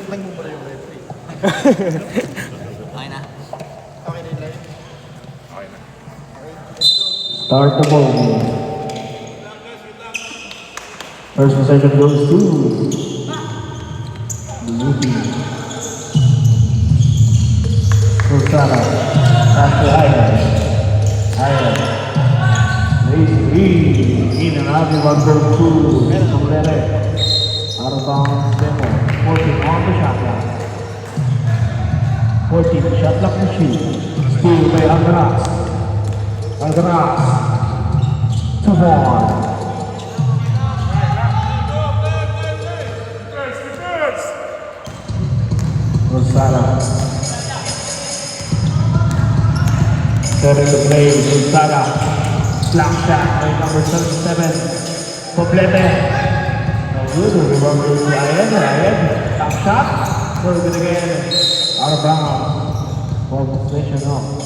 Nagmumura yung referee. Okay na. Okay na yung live. Start the ball game. First possession goes to Lupi. Rosana. After Iron. In and out, one goes to Sombrere. Out of bounds, Demo. 14 on the shot clock. 14 shot clock machine. Steal by Alcaraz. Alcaraz. 2-1. Rosana. Setting the play, Rosana. Slap shot by number 77. Poblete. No good. Rebound goes to Ryan. Slap shot. Throw it again. Out of bounds. Ball possession off.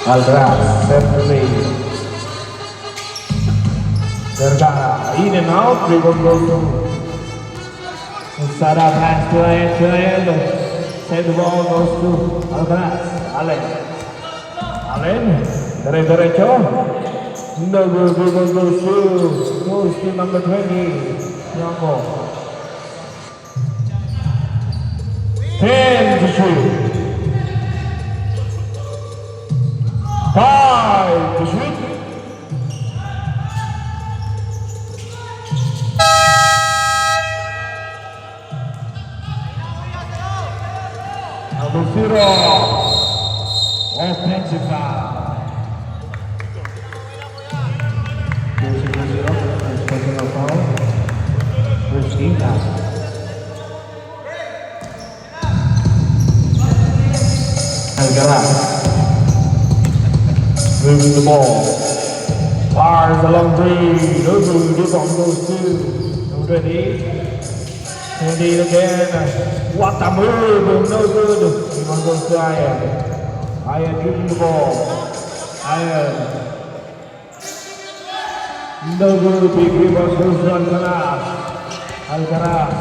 Alcaraz, set the play. Vergara, in and out, rebound goes to Sada, pass to Ryan. Send the ball goes to Alcaraz. Allen, derecho. No good, rebound goes to number 20, Yanko. 10 to shoot. 5 to shoot. Number 0. Offensive foul. 0-0. First personal foul. First team foul. Alcaraz. Moving the ball. Fires a long three. No good. Rebound goes to number 20. 20 again. What a move. No good. Rebound goes to Iron. Iron shooting the ball. Iron. No good. Big rebound goes to Alcaraz. Alcaraz.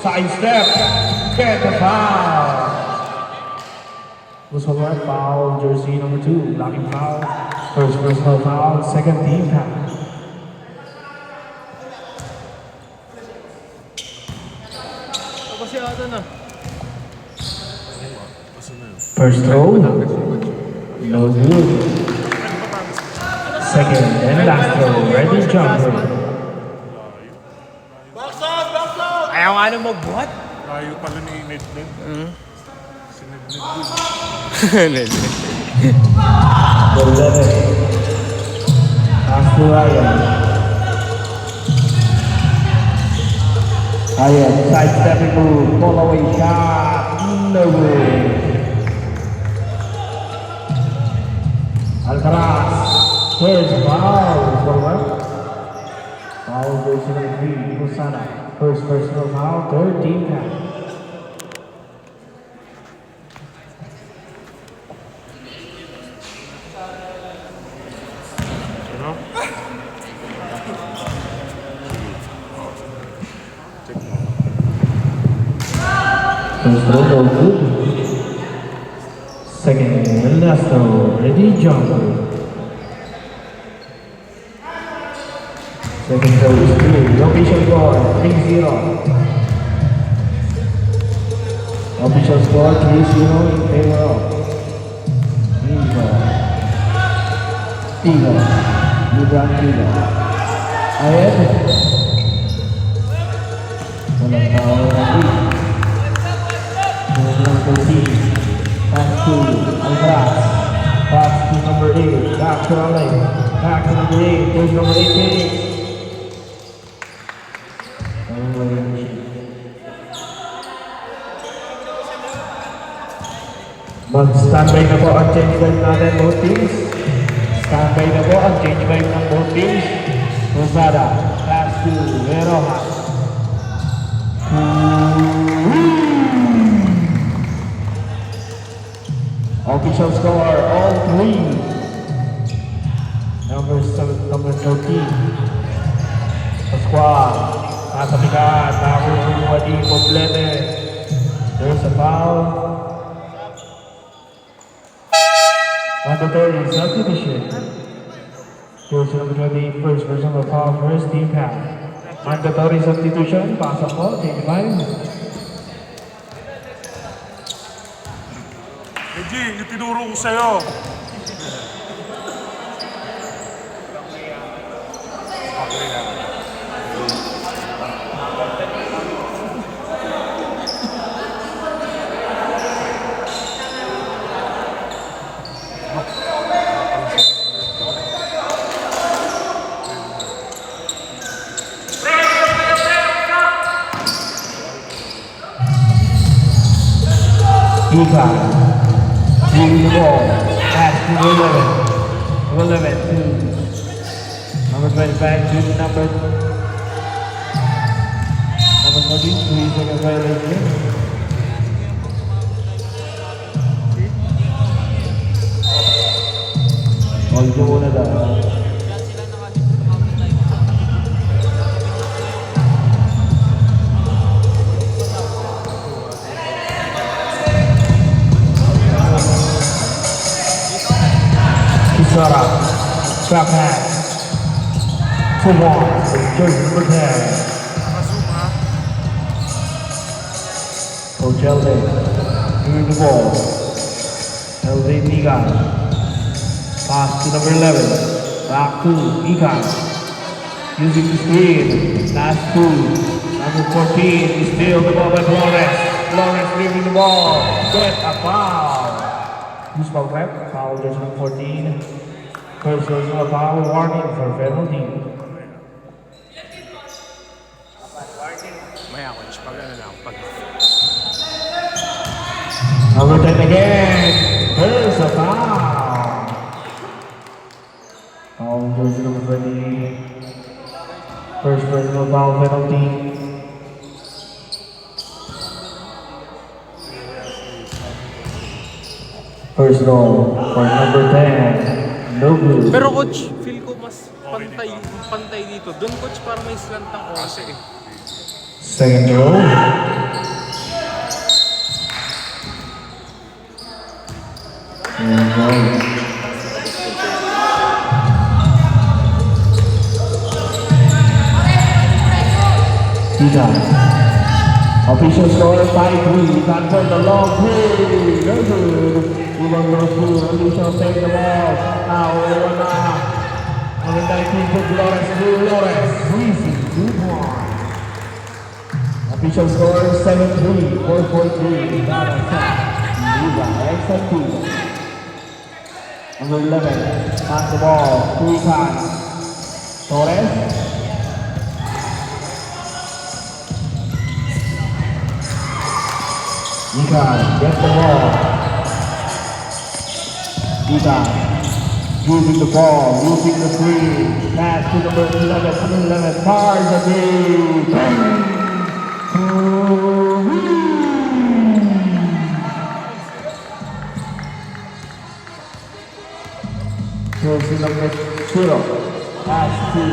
Side step. Get the foul. Was one foul, jersey number 2, blocking foul, first personal foul, second team foul. First throw, no good. Second and last throw, ready jumper. Ayaw nga nung magbuhat. Layo pala ni Nedled. Si Nedled. Pass to Ryan. Ryan, side-stepping move, fall away shot, no good. Alcaraz, first foul, forward. Foul goes to number 3, Rosana. First personal foul, third team foul. First throw, no good. Second and last throw, ready jumper. Second throw is good. Official score 3-0. Official score 3-0 in favor of Tigo. Libran Tigo. Ayan. Walang tao na number 13. Pass to Alcaraz. Pass to number 8. Back to Allen. Back to number 8. There's number 18. Mag-standby na po ang change time natin both teams. Standby na po ang change time ng both teams. Rosada. Pass to Veroja. Official score, all three. Number 13. Pascual. Nasa bigat. Nakakuha di Poblete. There's a foul. Mandatory substitution. Goes to number 20, first personal foul, first team foul. Mandatory substitution, pasok po, 25. Reggie, yung tinuro ko sa'yo. Ika, moving the ball, pass to 11 to number 25 to number 33, second violation. Hold ko muna daw. Kisara, trap hat, full on, jersey number 10. Nakasuma. Coach Elden, moving the ball. Elden Nigan, pass to number 11, back to Ikan, using the screen, last two, number 14, is still the ball by Flores. Flores leaving the ball, get a foul. Who's foul rep? Foul jersey number 14. First personal foul, warning for penalty. Maya, coach. Pag ano lang, pag... Number 10 again. There's a foul. Foul jersey number 20. First personal foul penalty. Personal for number 10. No good. Pero coach, feel ko mas pantay dito. Doon coach, para may slant ng konti eh. Second row. Official score 5-3. Time for the long play. No good. Ibang Rosu. Official take the ball. Now, one number 19 for Flores. Flores. Easy. 2-1. Official score 7-3. 4-4-3. Para sa Liga Executive. Number 11. Pass the ball. 3 times. Torres. Ikan, get the ball. Ikan, using the ball, using the three. Pass to number 11, Cars again. Jersey number 0. Pass to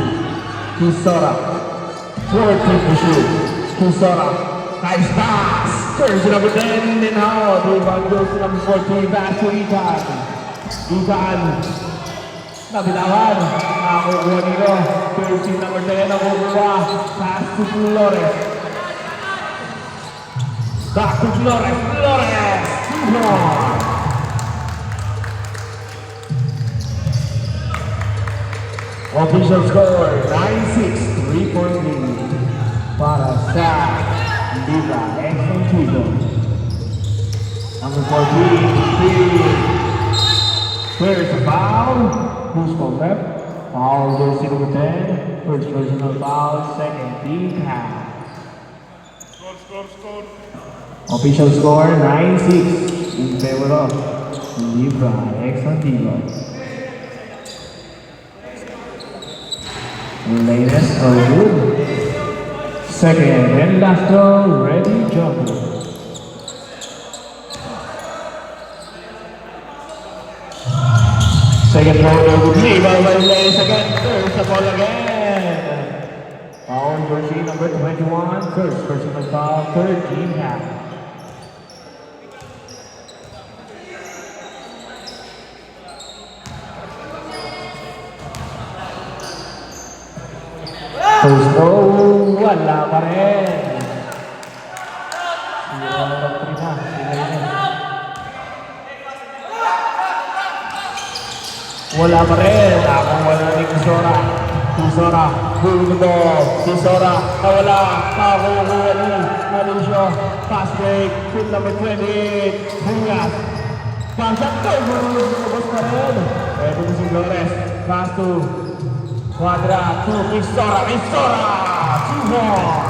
Kisora. 14 to shoot. Kisora. Nice pass. Jersey number 10 in out. Rebound goes to number 14. Back to Ikan. Ikan. Nabilawan. Nakakuha nito. Jersey number 10 ang overwa. Pass to Flores. Back to Flores. Flores. 2-1. Official score 9-6. 3-point lead. Para sa Liga Executive. Number 14, There's a foul. Who's called that? Foul jersey number 10. First personal foul, second team foul. Score. Official score 9-6 in favor of Liga Executive. Latest good. Second and last row, ready, jump. Second row of Levi Valdez again. There's the ball again. Foul jersey number 21. First personal foul, third team half. First row, wala pa rin. Sira na ng prima. Wala pa rin. Ako wala ni Kisora. Kisora, hulog mo. Kisora, nawala. Nakakuha ni Mauricio. Fast break. Pin number 20. Bungas. Pagsak ko. Lumabas pa rin. Ito si Flores. Pass to Quadra to Kisora. Kisora! 2 points.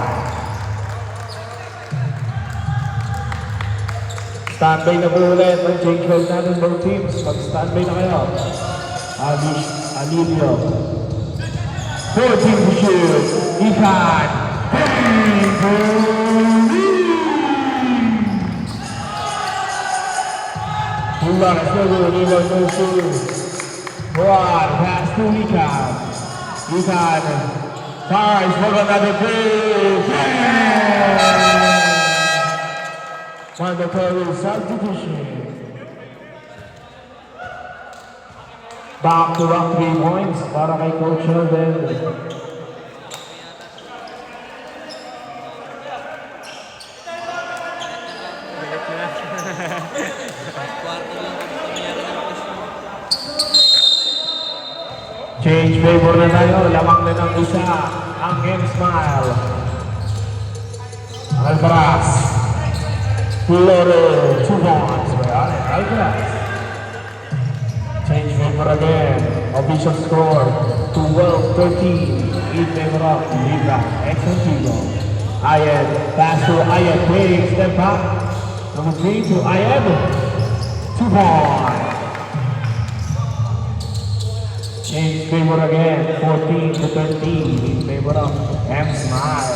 Standby na po ulit. Mag-change roll natin both teams. Mag-standby na kayo. Alilio. 14 to shoot. Ikan. Ulang seluruh Iwan Musuh. Juan pass to Ikan. Ikan. Fires for another three. Mandatory substitution. Back to round 3 points para kay Coach Sheldon. Change favor na tayo. Lamang na ng isa ang M-Smile. Alcaraz. Flores. 2 points by Alcaraz. Change favor again. Official score 12-13. In favor of Libra X Antigua. Ayed. Pass to Ayed. Waiting. Step back. Number 3 to Ayed. 2 points. Change favor again. 14-13. In favor of M-Smile.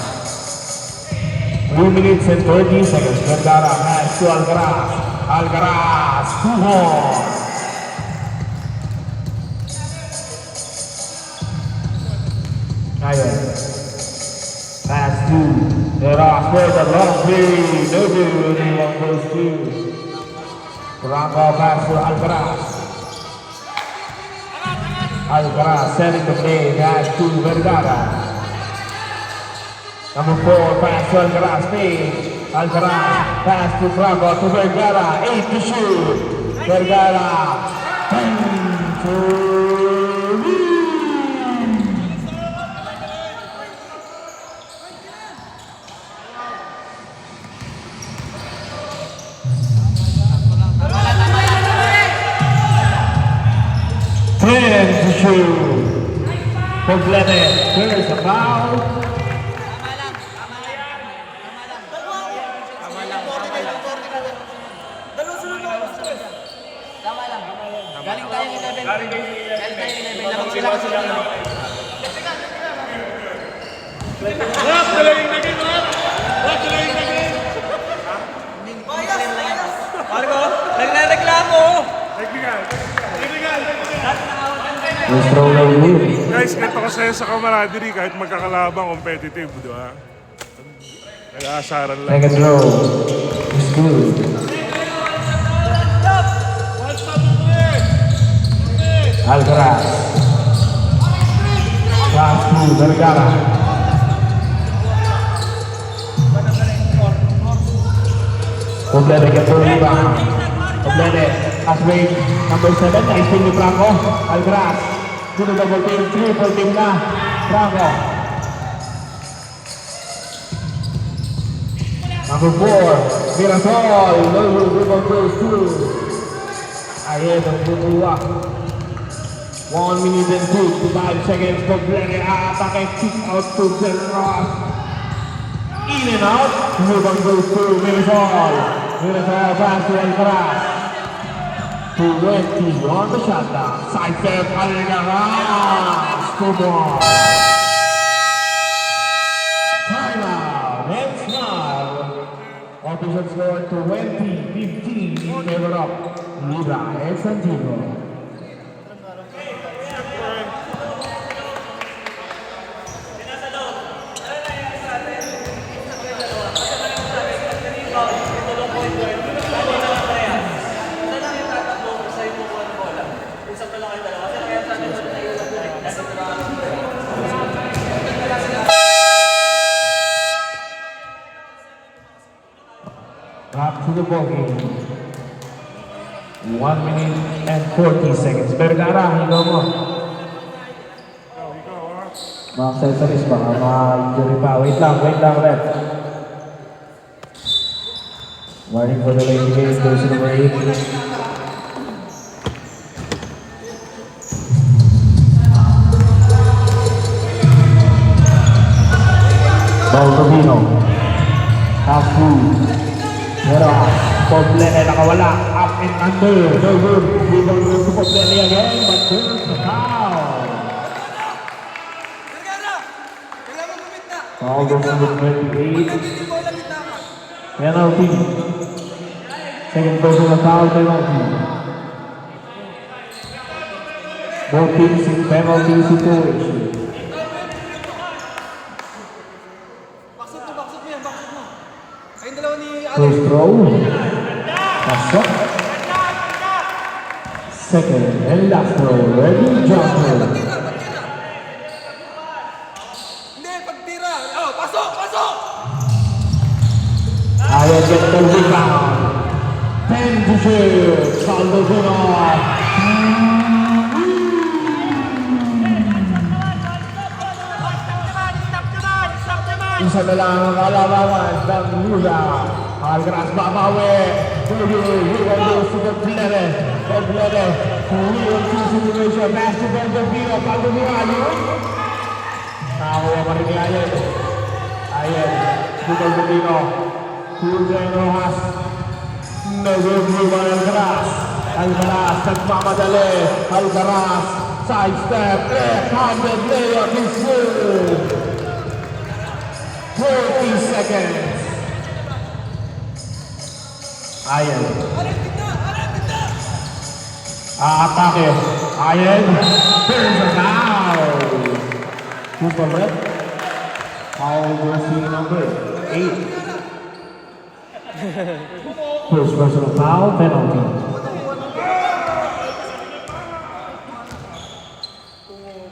3 minutes and 30 seconds. Vergara has to Alcaraz. Alcaraz. 2 points. Ayed. Pass to Eras for the long three. No good on those two. Franco pass to Alcaraz. Alcaraz setting the play. Pass to Vergara. Number 4 pass to Alcaraz. Alcaraz pass to Franco to Vergara. 8 to shoot. Vergara. 10 to to shoot. Poblete, there's a foul. Galing tayo 11. Galing tayo 11. Marco, nagreklamo. Guys, ganito kasi sa camaraderie kahit magkakalabang competitive, di ba? Nag-aasaran lang. Second row. It's good. Alcaraz. Pass to Vergara. Poblete get the rebound. Poblete has made number 7. Nice team ni Franco. Alcaraz. Dito double team. Triple team na. Franco. Number 4. Mirasol. No rebound goes to Ayed ang bubuwa. 1 minute and 55 seconds. Poblete atake. Kick out to Del Ross. In and out. Rebound goes to Mirasol. Mirasol pass to Alcaraz. 20 on the shot down. Side step, Alcaraz. Good ball. Timeout. M-Smile. Official score 20-15 in favor of Libra X Antigua. 1 minute and 40 seconds. Vergara, higaw mo. Ikaw ha. Mga accessories, baka ma-injury pa. Wait lang, ref. Warning for the late game, jersey number 8. Baldomino. Hafu. Pero, Poblete nakawala. Up and under. No good. We don't go to Poblete again, but turns the foul. Foul goes number 28. Penalty. Second personal foul, penalty. Both teams in penalty situation. First throw. Pasok. Second and last throw. Ready, jumper. Ayun, get the rebound. 10 to 6. Saldo Junor. Isa na lang ang kalabangan ng Luda. Alcaraz babawi. Hugo to Poblete. Poblete. Hugo situation. Pass to Baldomino. Baldomino. Nakakuha pa rin ni Ayen. Ayen. To Baldomino. Julien Rojas. Nag-review by Alcaraz. Alcaraz nagmamadali. Alcaraz. Sidestep. Left-handed layup is good. 30 seconds. Ayen. Atake. Ayen. There's a foul. Who's the red? Foul jersey number 8. First personal foul, penalty.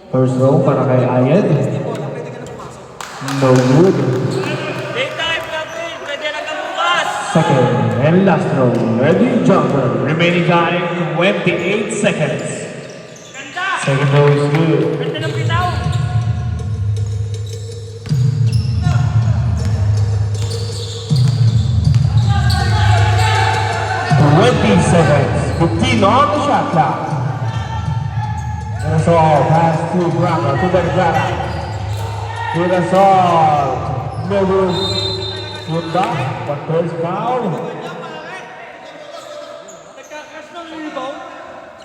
First row para kay Ayen. No good. Daytime natin, pwede na bukas. Second and last row. Ready, jumper. Remaining time, 28 seconds. Ganda! Second row is good. Ganda ng bitaw! Seconds. 15 on the shot clock. Mirasol pass to Braga to Vergara. Mirasol. No room. Hunda. But first foul. Nagkakas ng rebound.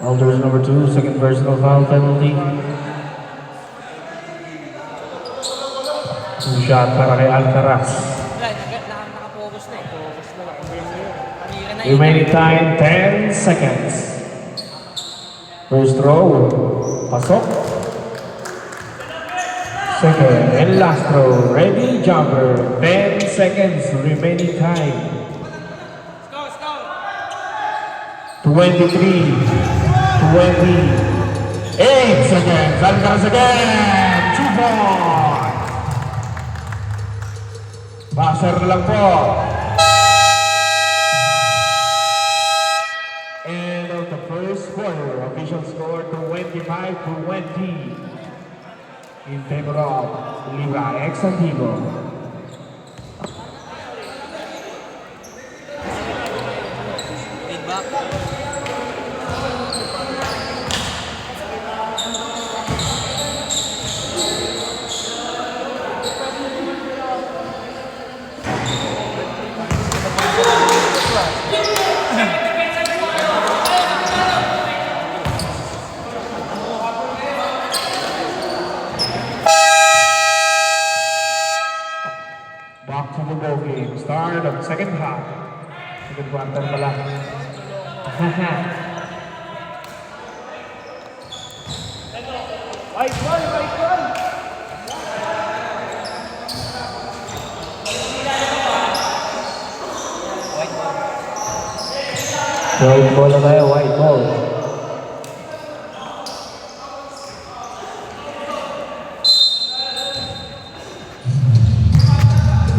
Alders number 2. Second personal foul penalty. Two shot para kay Alcaraz. Nakapokus na eh. Kanina na Remaining time 10 seconds. First throw. Pasok. Second and last throw. Ready, jumper. 10 seconds remaining time. Scout, scout! 23, 28 seconds. Alcaraz again. 2 points. Passer lang po. End of the first quarter. Official score 25-20 in favor of Libra X Antigo. Feedback. Back to the ball game. Start of second half. Second quarter pala. White ball na tayo, white ball.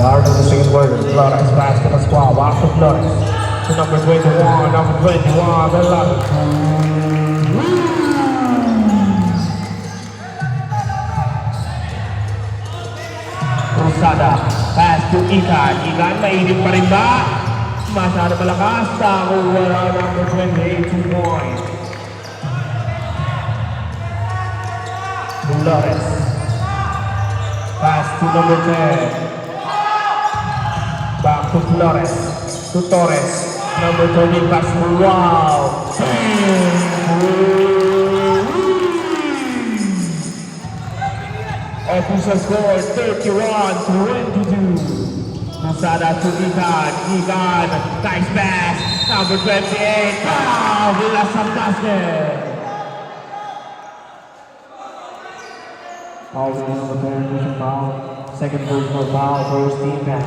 Start of the second quarter. Flores pass to Pascual. Back to Flores. to number 21, Velarde. Cruzada, pass to Ikan. Ikan, mainit pa rin ba? Masyado malakas. Nakuha number 28, 2 points. Flores. Pass to number 10. Back to Flores. To Torres. Number 30 pass. Wow! Official score 31-22. Cruzada to Ikan. Ikan. Nice pass. Number 28. Wow! Villa basket. Foul is number 10, foul. Second personal foul, first team back.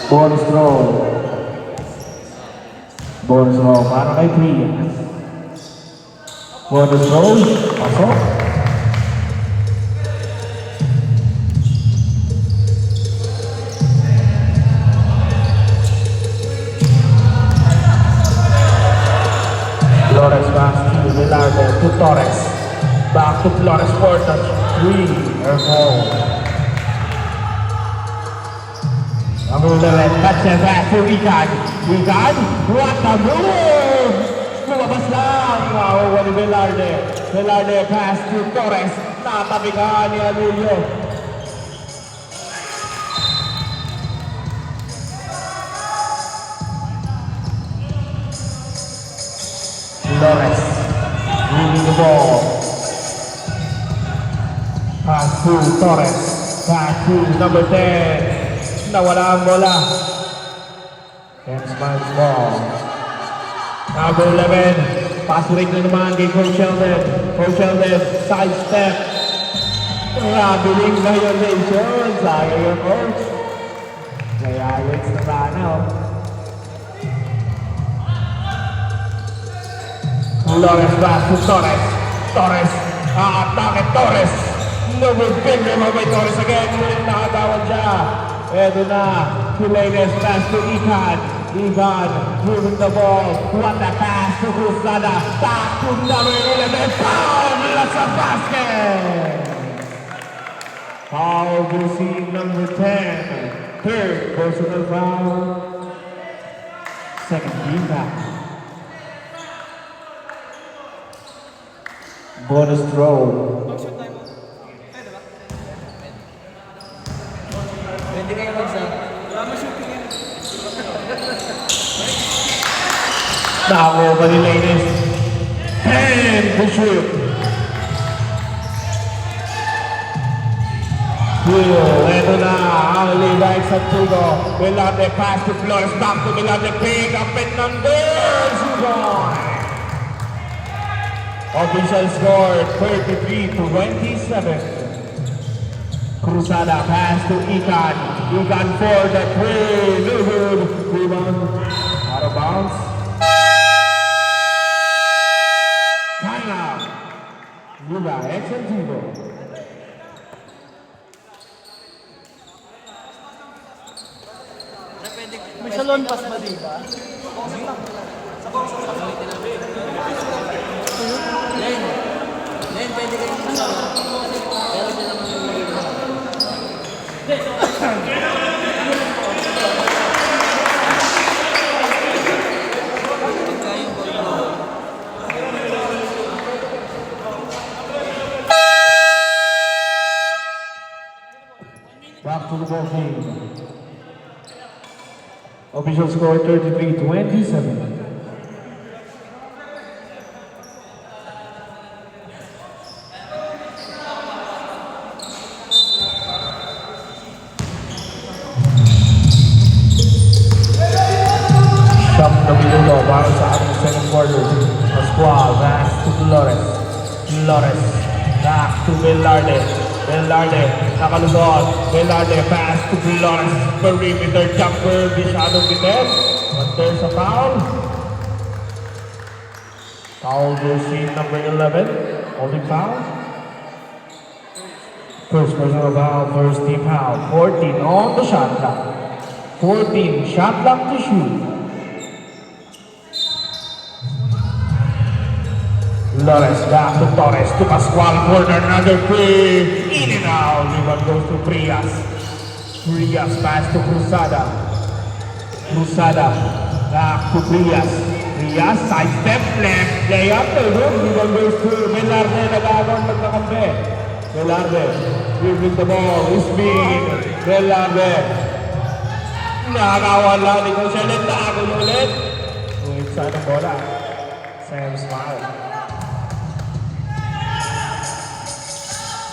Bonus throw. Bonus throw para kay Priya. Bonus throw, pasok. Flores pass to Velarde to Torres. Back to Flores for touch 3. Air ball. Number 11, touch and back to Ikan. Ikan, what a move! Lumabas lang. Wow, ni Velarde. Velarde pass to Torres. Natabi ka ni Alulio. Flores, moving the ball. Pass to Torres. Back to number 10. Nawala ang bola. And Smiles ball. Number 11. Pass rin na naman kay Coach Sheldon. Coach Sheldon, side step. Rabiling violation. Sayang yung coach. Kaya Alex na sana. Flores pass to Torres. Torres. Atake Torres. Number 10 naman by Torres again. Muling nakatawad siya. Eto na. Pilanes pass to Ikan. Ikan moving the ball. What a pass to Cruzada. Back to number 11. Foul! That's a basket! Foul to see number 10. Third personal foul. Second team back. Bonus throw. Pwede kayo mag-sub. Nako pa ni Lainez. And to shoot. Eto na ang Levi Santiago. Velarde pass to Flores. Back to Velarde. Pick up and numbers. Official score 33-27. Cruzada pass to Ikan. Ikan for the three. No good. Rebound. Out of bounds. Time out. Levi Santiago. May salon pass ba diba? Len, pwede kayo mag-sub. Pero dyan naman yung Back to the ball game. Official score 33-27. Shot na minuto para sa ating second quarter. Pascual, pass to Flores. Flores, back to Velarde. Velarde, nakalusot. Velarde, pass to Flores. Perimeter jumper, bisyadong bitin. But there's a foul. Foul will see number 11. Holding foul. First personal foul, first team foul. 14 on the shot clock. 14 shot clock to shoot. Flores back to Torres to Pascual for another three. In and out. Rebound goes to Frias. Frias pass to Cruzada. Cruzada back to Frias. Frias side step left. Layup. Rebound goes to Velarde. Nagagawang magkakampi. Velarde dribbling the ball. Ismin. Velarde. Nakakawala ni Gonzalez. Nakakawala ulit. Uwit sa ng bola. Sam Smile.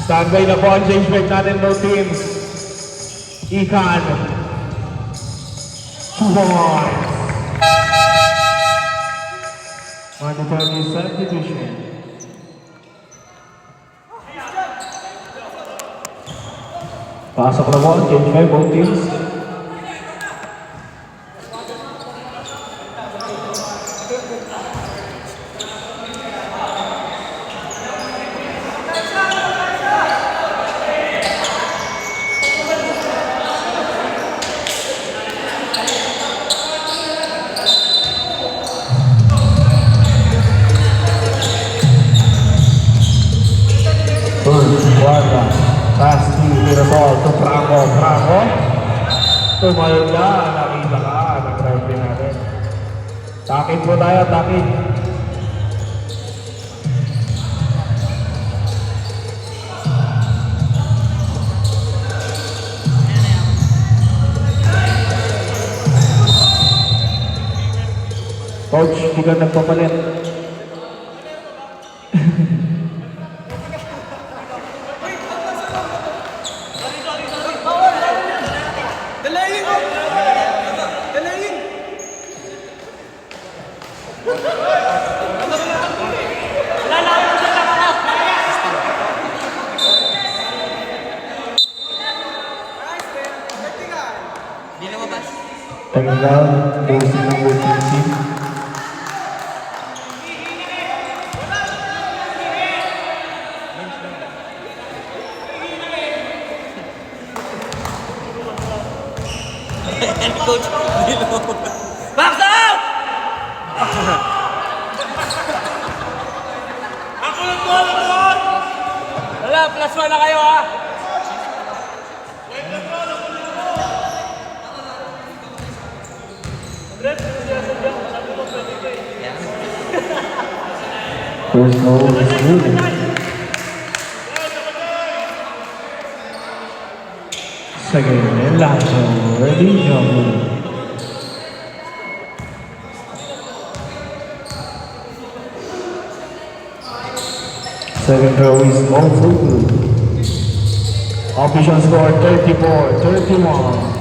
Standby na po ang change break natin, no teams. Ikan. 2 points. Mandatory substitution. Pasok na po ang change break, both teams. Guarda, Basti, Mirasol, to Franco. Tumayo na, nakita ka, nag-drive din natin. Takin po tayo, takin. Coach, hindi ka nagpapalit. Second round, jersey number 15. Coach, box out! Ako lang po! Wala, plus 1 na kayo ha! First goal is good. Second, Elacho, ready, jump. Second row is also good. Official score 34-31.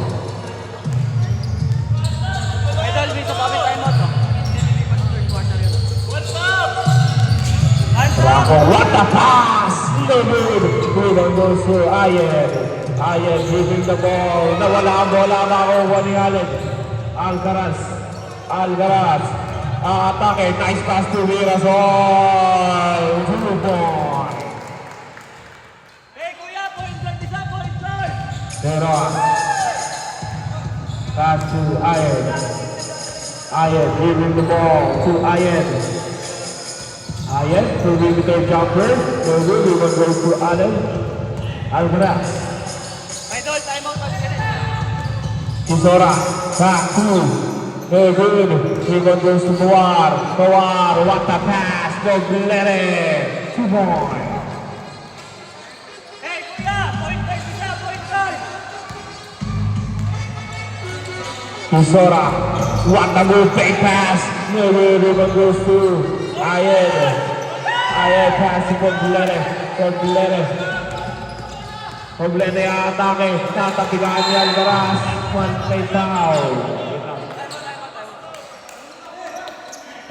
Bravo, what a pass! Good goes to Ayed. Ayed dribbling the ball. Nawala ang bola, makuha ni Aled. Alcaraz. Atake, nice pass to Mirasol. 2 points. Hey kuya, point guard isa, point guard! Pero, pass to Ayed. Ayed dribbling the ball to Ayed. Ayed to with their jumper. So good, we will go to Aled. Alcaraz. Idol, time out pag ganun. Kisora, back to good. Rebound goes to Mawar. What a pass. Doglere. 2 points. Hey kuya, point guard isa, point guard! Kisora, what a good fake pass. Rebound goes to Ayed. Ayed pass to Doglere. Doglere atake. Tatapigaan ni Alcaraz. One play foul.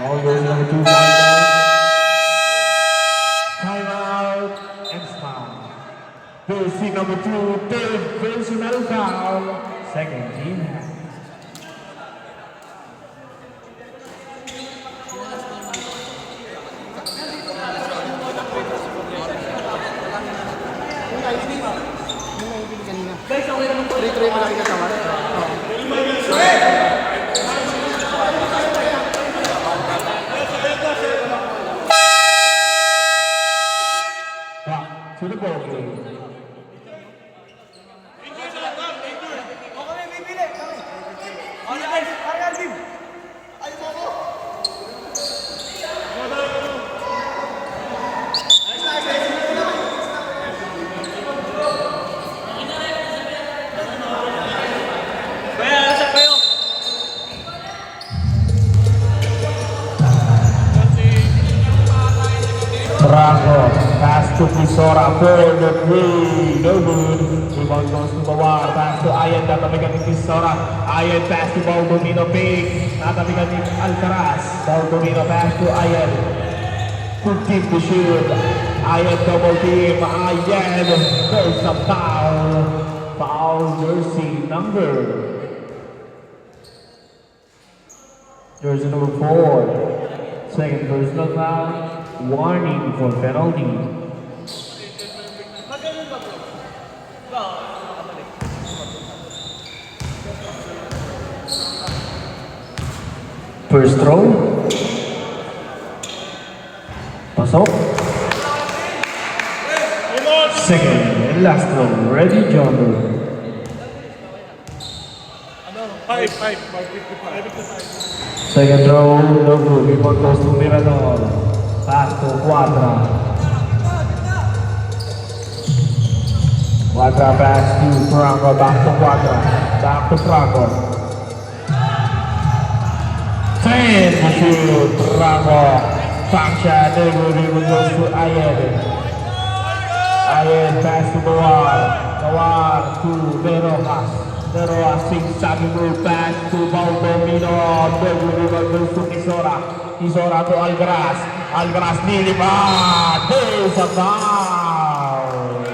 All goes number 2 timeout and foul. Jersey number 2, third personal foul. Second team. Ay, hindi. Franco. Pass to Kisora for the three. No good. Rebound goes to Bawar. Pass to Ayan. Tatabigan ni Kisora. Ayan pass to Baldovino Pig. Tatabigan ni Alcaraz. Baldovino pass to Ayan. To keep the shield. Ayan double team. Ayan. There's a foul. Foul jersey number. Jersey number 4. Second personal foul. Warning for penalty. First throw. Pasok. Second and last throw. Ready, jumper. 555. Second throw, no good. Rebound goes to Mirador. Pass to Quadra. Quadra pass to Franco. Back to Quadra. Back to Franco. 10 to shoot. Franco. Function. No good. Rebound goes to Ayen. Ayen pass to Bawar. Bawar to Verojas. Verojas zigzag move pass to Baldovino. No good. Rebound goes to Kisora. Kisora to Alcaraz. Alcaraz nilipad. There's a foul.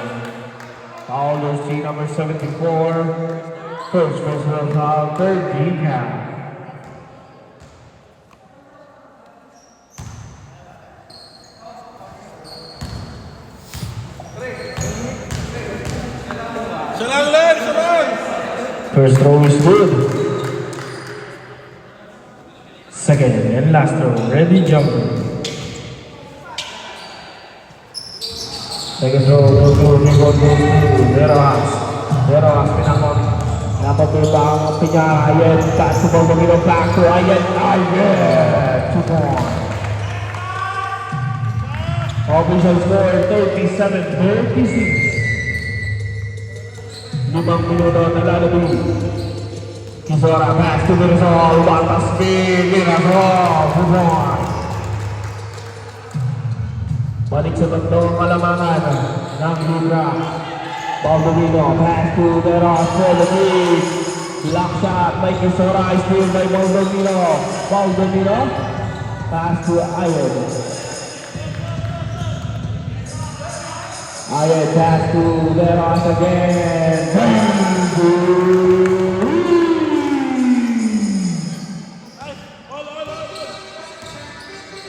Foul jersey number 74. First personal foul, third team count. First throw is good. Second and last throw, ready, jumper. Second throw, no good, rebound goes to Verojas. Verojas pinakon. Napatuta ang pinya, Ayen, pass to Baldovino, back to Ayen, Ayen, 2 points. Official score, 37-36. 5 minuto na lalabing. Kisora pass to Mirasol, batas big, Mirasol, 2 points. Balik sa tatlong kalamangan ng Libra. Baldovino, pass to Verojas for the lead. Block shot by Kisora, steal by Baldovino. Baldovino, pass to Ayen. Ayen pass to Verojas again.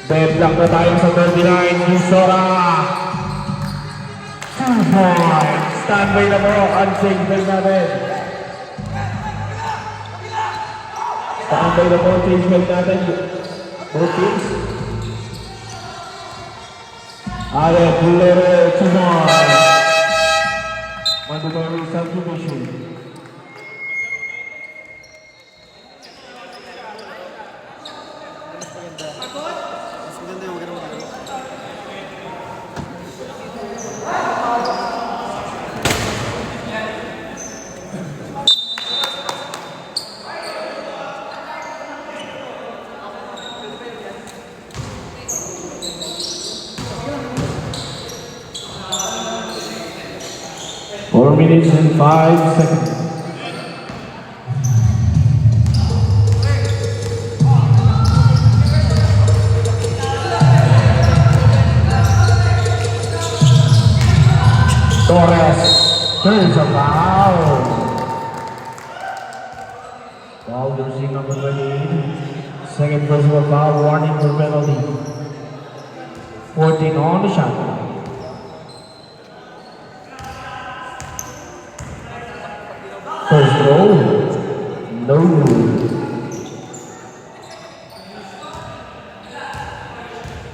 Deadlock na tayo sa 39, Kisora. 2 points. Standby na po, unchanged bell natin. Standby na po, change bell natin. Both teams. Ayan, Bulero, 2 points. Mandatory subdivision. Four minutes and 5 seconds. Torres, there's a foul. Foul jersey number 28. Second personal foul, warning for penalty. 14 on the shot. First throw, no good.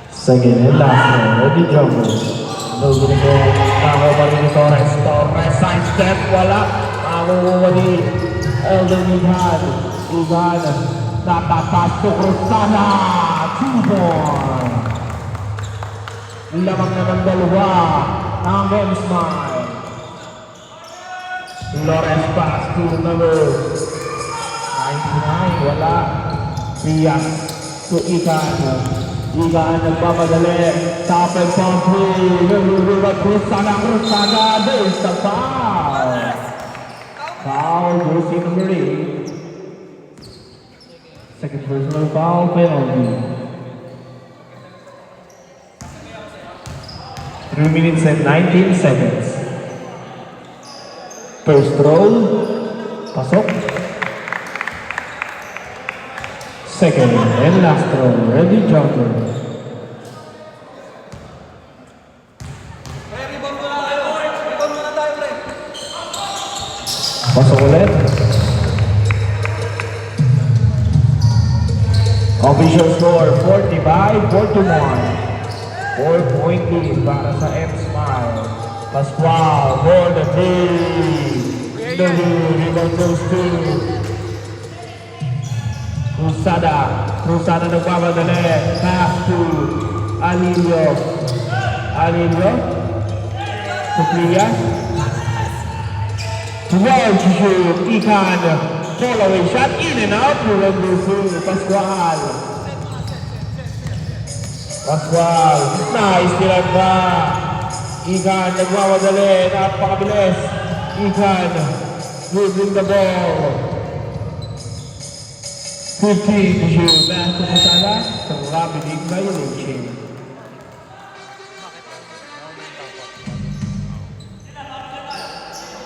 Second and last throw, ready jumper. No good again. Nakakuha ni Torres. Torres, side step, wala. Nakakuha ni Elden Igan. Igan, natapas to Cruzana. 2 points. Lamang naman dalawa ng Benzman. Flores pass to number 99, wala. Rias to Ikan. Igan nagmamadali. Top and pump three. Nagulunod. Cruzada. There's the foul. Foul, jersey number 8. Second personal foul penalty. 3 minutes and 19 seconds. First roll, pasok. Second and last roll, ready jumper. Pasok ulit. Official score, 45-41. 4-point lead para sa M-Smile. Pascual for the three. The rebound goes to Cruzada nagmamadali. Pass to Alilio. Sofia. 12 to shoot. Ikan. Fall away shot. In and out. Rebound goes to Pascual. Nice tinagpa. Ikan nagmamadali. Napakabilis. Ikan moving the ball. 15 to shoot. Pass to Cruzada. Some rapid violation.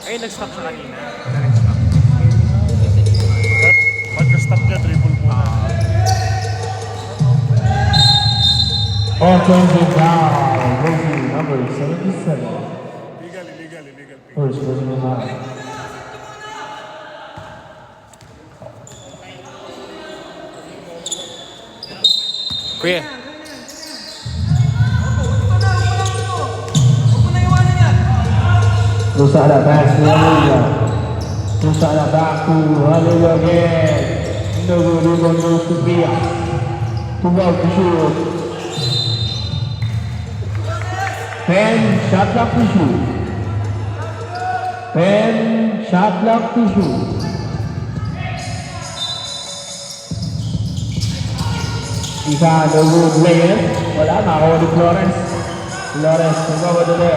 Ay, nag-stop siya kanina. Pagka-stop niya, triple muna. Offensive foul. Rookie number 77. Illegal. First personal foul. Kuya, Cruzada pass to Alilio. Cruzada back to Alilio again. No good rebound goes to Pia. 12 to shoot. 10 shot clock to shoot. 10 shot clock to shoot. Isa, no good layup. Wala, makakuha ni Flores. Nagmamadali.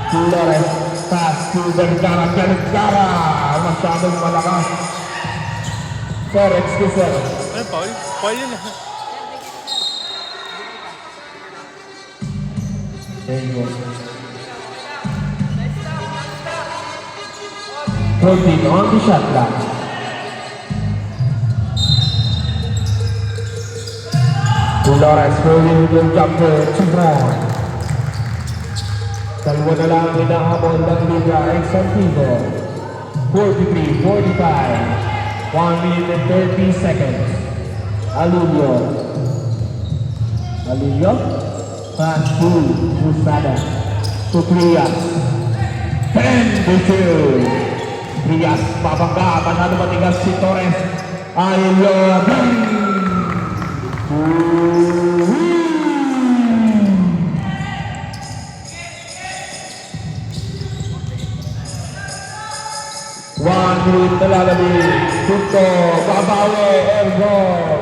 Flores, pass to Vergara. Masyadong malakas. Forex kisser. ano Paul? Paul yun ah. There you go. 14 on the shot clock. Flores rolling yung jumper. Chibron. Dalawa na lang inahabol ng Liga Exaltivo. 43-45. 1 minute and 30 seconds. Alilio. Pass to Cruzada. To Trias. 10 to 2. Trias, babangga. Panalo matigas si Torres. Alilio. One minute na lalabing. Tuto, babawi, airball.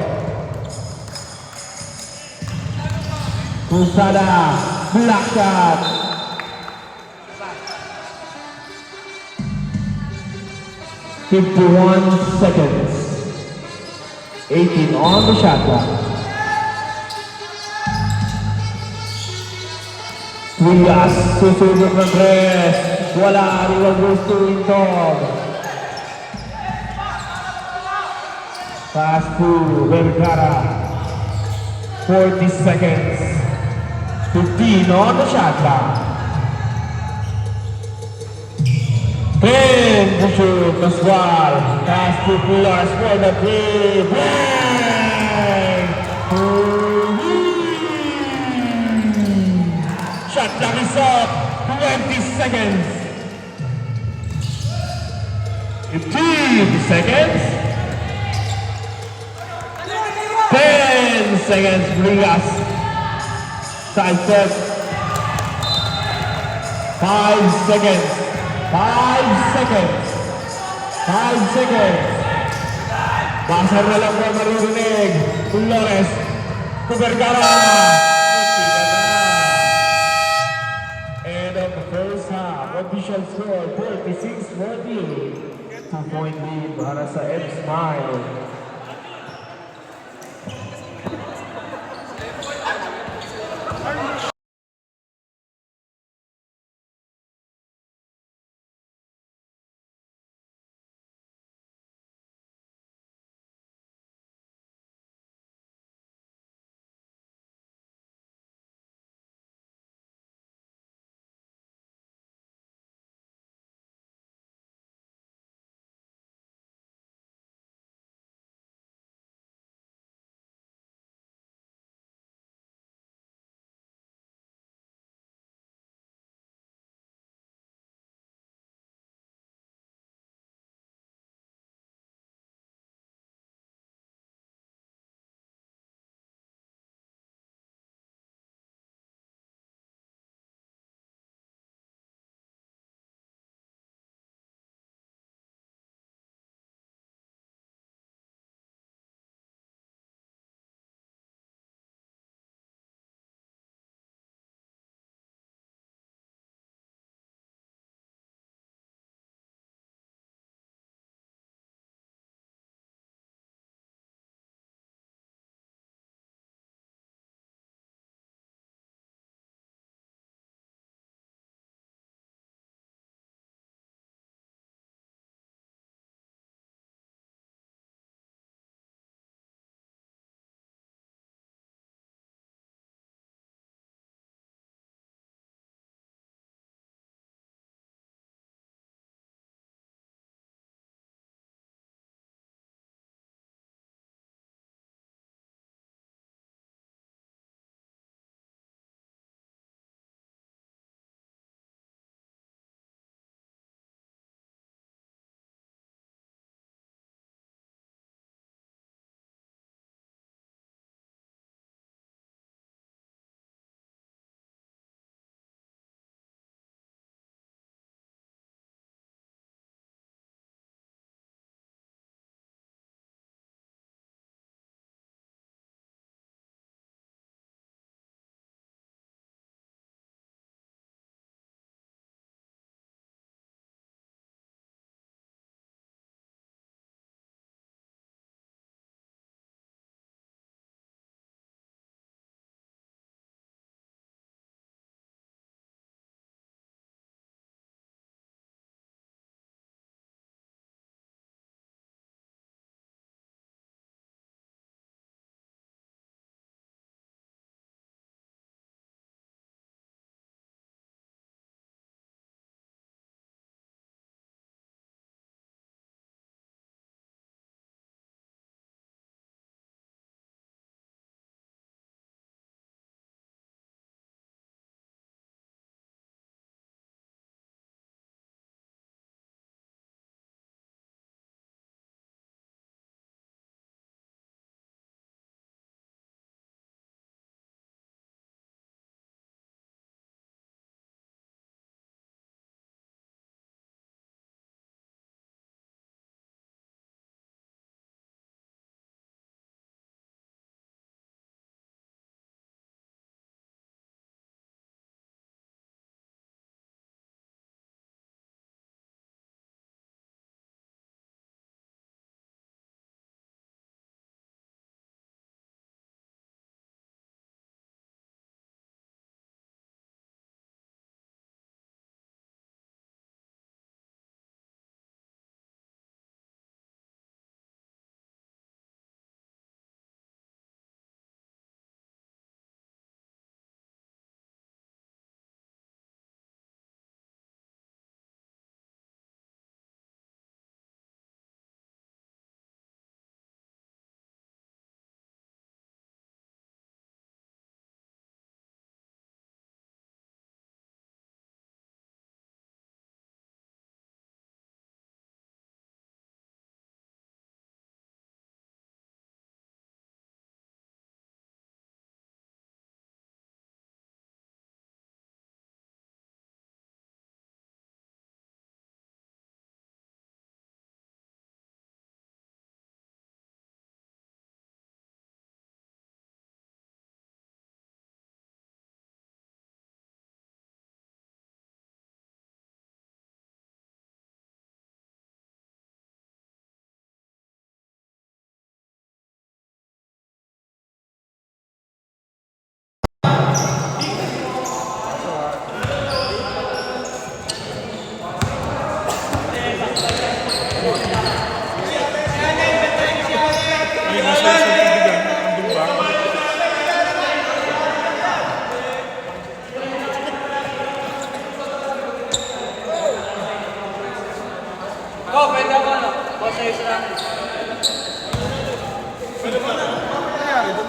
Cruzada, block shot. "51 seconds. 18 on the shot clock. Trias, susunod ng tres. Wala, reward goes to Intog. Pass to Vergara. 40 seconds. 15 on the shot clock. 10 to shoot. Pascual. Pass to Flores for the three. Bang! Shot clock is up. 20 seconds. 15 seconds. 10 seconds, Brigas. Side step. 5 seconds. 5 seconds. 5 seconds. Basa na lang ba maririnig? Flores. Vergara! End of the first half. Official score 46-48. 2-point lead para sa M-Smile.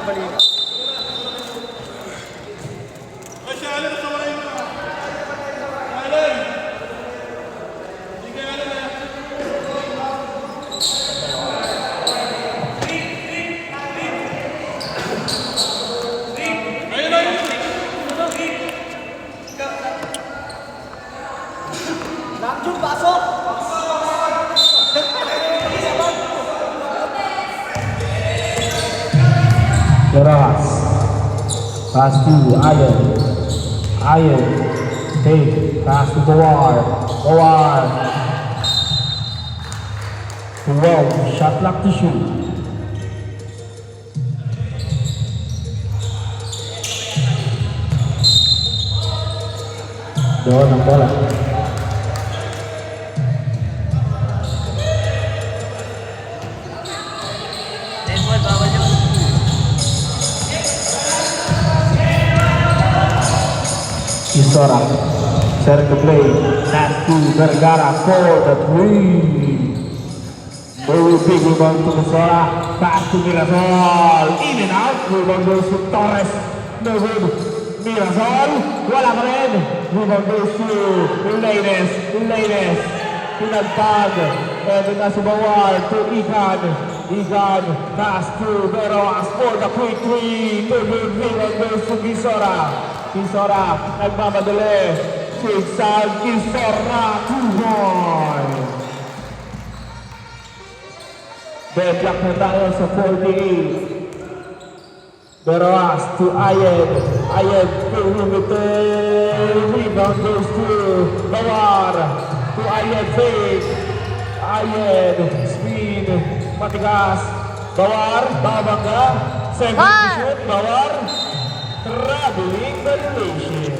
balikat. Nakjun, pasok! Geras. Pass to Ayan. Ayan. Take. Pass to Bawar. Bawar. 12. Shot clock to shoot. Doon ang bola. Isora, set the play, pass to Vergara for the three. Very big rebound to Isora, pass to Mirasol, in and out, rebound goes to Torres, no good. Mirasol, wala pa rin, rebound goes to Lainez, pinagpag, and na si Bawar to Igan, pass to Veroas for the quick three, no good, rebound goes to Isora, nagmamadali. Sigsag, Isora, 2 points. Deadlock na tayo sa 48. Beroas to Ayed. Ayed, perimeter. Rebound goes to Bawar. To Ayed, fake. Ayed, spin. Matigas. Bawar, babangga. Semi-shoot, Bawar. Traveling violation.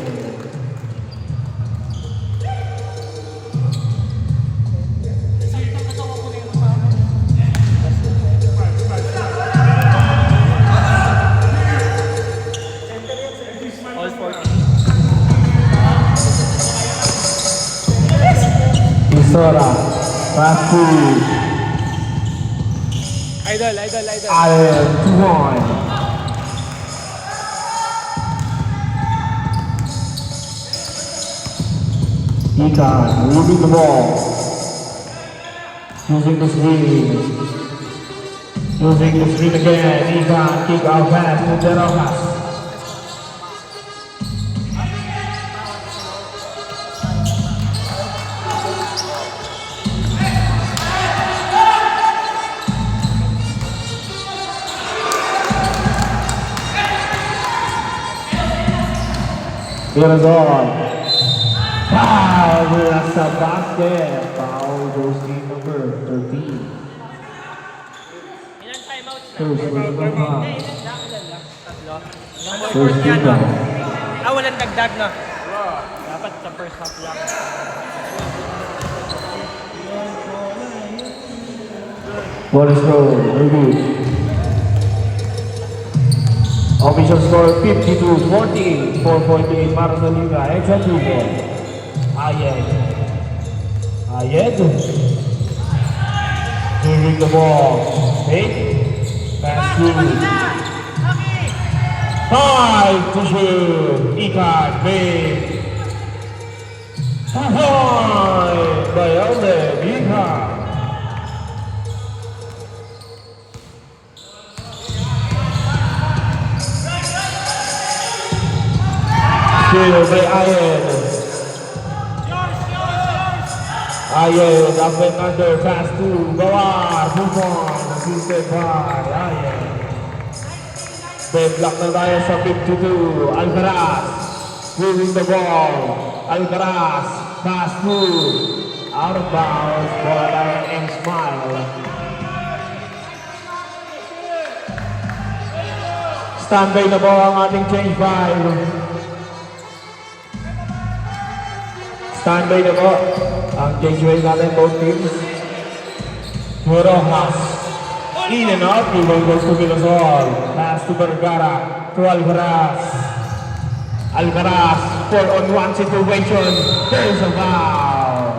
All 40. Isora, Rafu, Idol. Allen, 2-1. Ikan, moving the ball. Using the screen again. Ikan, kick out pass to Derojas. Mirasol. Foul sa basket. Foul goes to number 13. Ilan timeout na? First personal foul. Tatlo. First rebound. Walang dagdag na. Dapat sa first half lang. Ball is rolled. Very good. Official score 52-48. 4.8 para sa Liga. Extra 2 ball. Ayed. Moving the ball. Take. Pass to. 5 to shoot. Ikan. Big. 2 points by Alden. Ikan. Still by Ayed. Ayed up and under, pass to Bawar, 2 points, assisted by Ayed. Deadlock na tayo sa 52, Alcaraz, moving the ball, Alcaraz, pass to, out of bounds, ball tayo and smile. Standby na po ang ating change 5. Standby na po ang change wave natin, both teams. Rojas, in and out, rebound goes to Mirasol. Pass to Vergara, to Alcaraz. Alcaraz, 4-on-1 situation. There's a foul.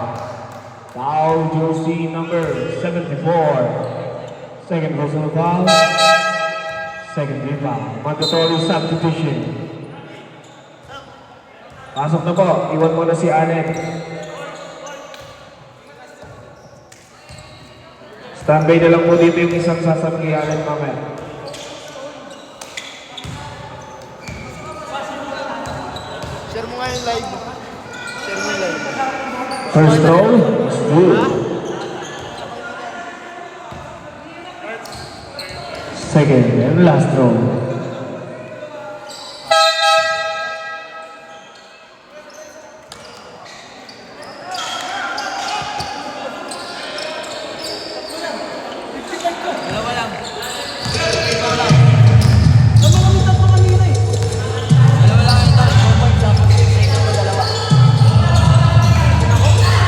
Foul jersey number 74. Second personal foul. Second rebound. Mandatory substitution. Pasok na po. Iwan mo na si Allen. Standby na lang po dito yung isang sasab kay Allen mamaya. Share mo nga yung live. Share mo yung live. First throw is good. Second and last throw.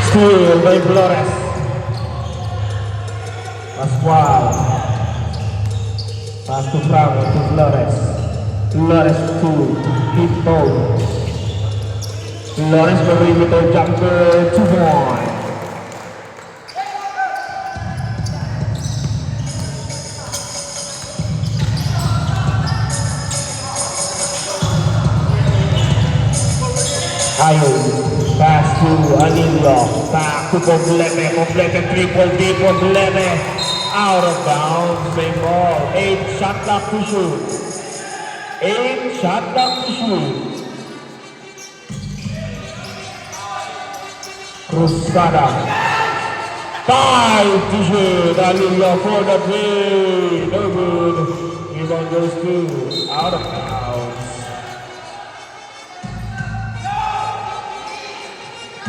Steal by Flores. Pascual. Pass to Bravo to Flores. Flores to Hito. Flores perimeter jumper 2 point. Ayun. Pass to Anillo. Back to Poblete. Poblete triple D. Poblete. Out of bounds. Same ball. 8 shot clock to shoot. 8 shot clock to shoot. Cruzada. 5 to shoot. Anillo for the three. No good. Rebound goes to out of bounds.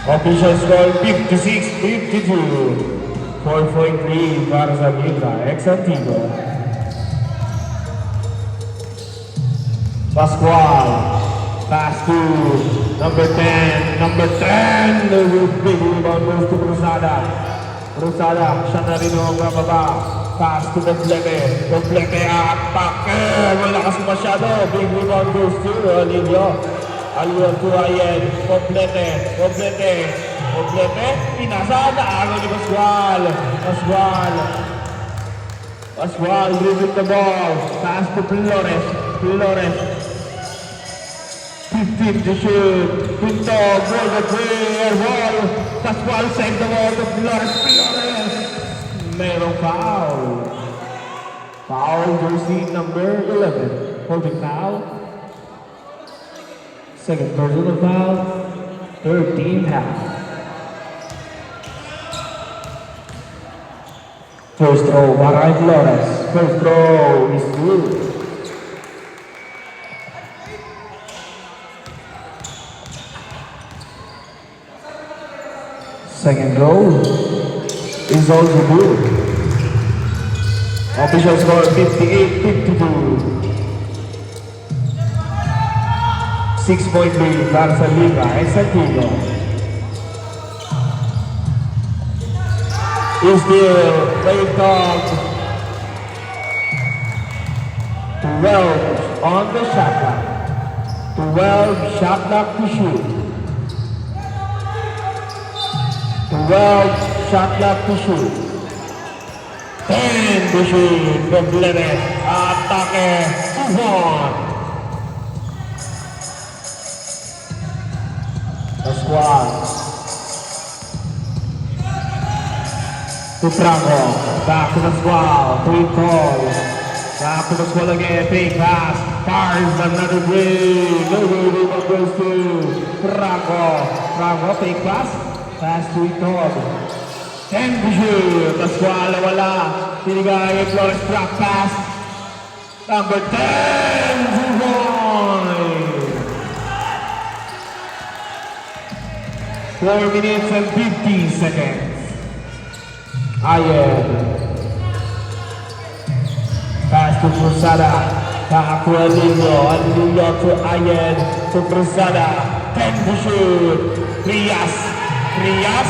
Official score 56-52. 4.3 para sa Vibra X Antigua. Pascual. Pass to number 10. Number 10. The big rebound goes to Cruzada. Cruzada. Siya na rin ang mababa. Pass to Poblete. Poblete atake. Malakas masyado. Big rebound goes to Alivio. Alivio to Ayen. Poblete. Poblete. Poblete. Pinasa. Naago ni Pascual. Pascual. Pascual dribbling the ball. Pass to Flores. Flores. 15 to shoot. Pinto. Goal the three. Ball. Pascual save the ball to Flores. Flores. Merong foul. Foul jersey number 11. Holding foul. Second personal foul. Third team half. First throw, Baray Flores. First throw is good. Second throw is also good. Official score 58-52. 6-point lead para sa Liga X Antigua. Is still playing dog. 12 on the shot clock. 12 shot clock to shoot. 12 shot clock to shoot. 10 to shoot. Poblete. Atake. 2-1. Pascual. To Franco. Back to Pascual. To Nicole. Back to Pascual again. Big pass. Fires another three. No good. It goes to Franco. Franco. Big pass. Pass to Nicole. 10 to shoot. Pascual wala. Tinigay Flores track pass. Number 10. 4 minutes and 50 seconds. Ayen. Pass to Cruzada. Back to Alillo. Alillo to Ayen. To Cruzada. 10 to shoot. Trias. Trias.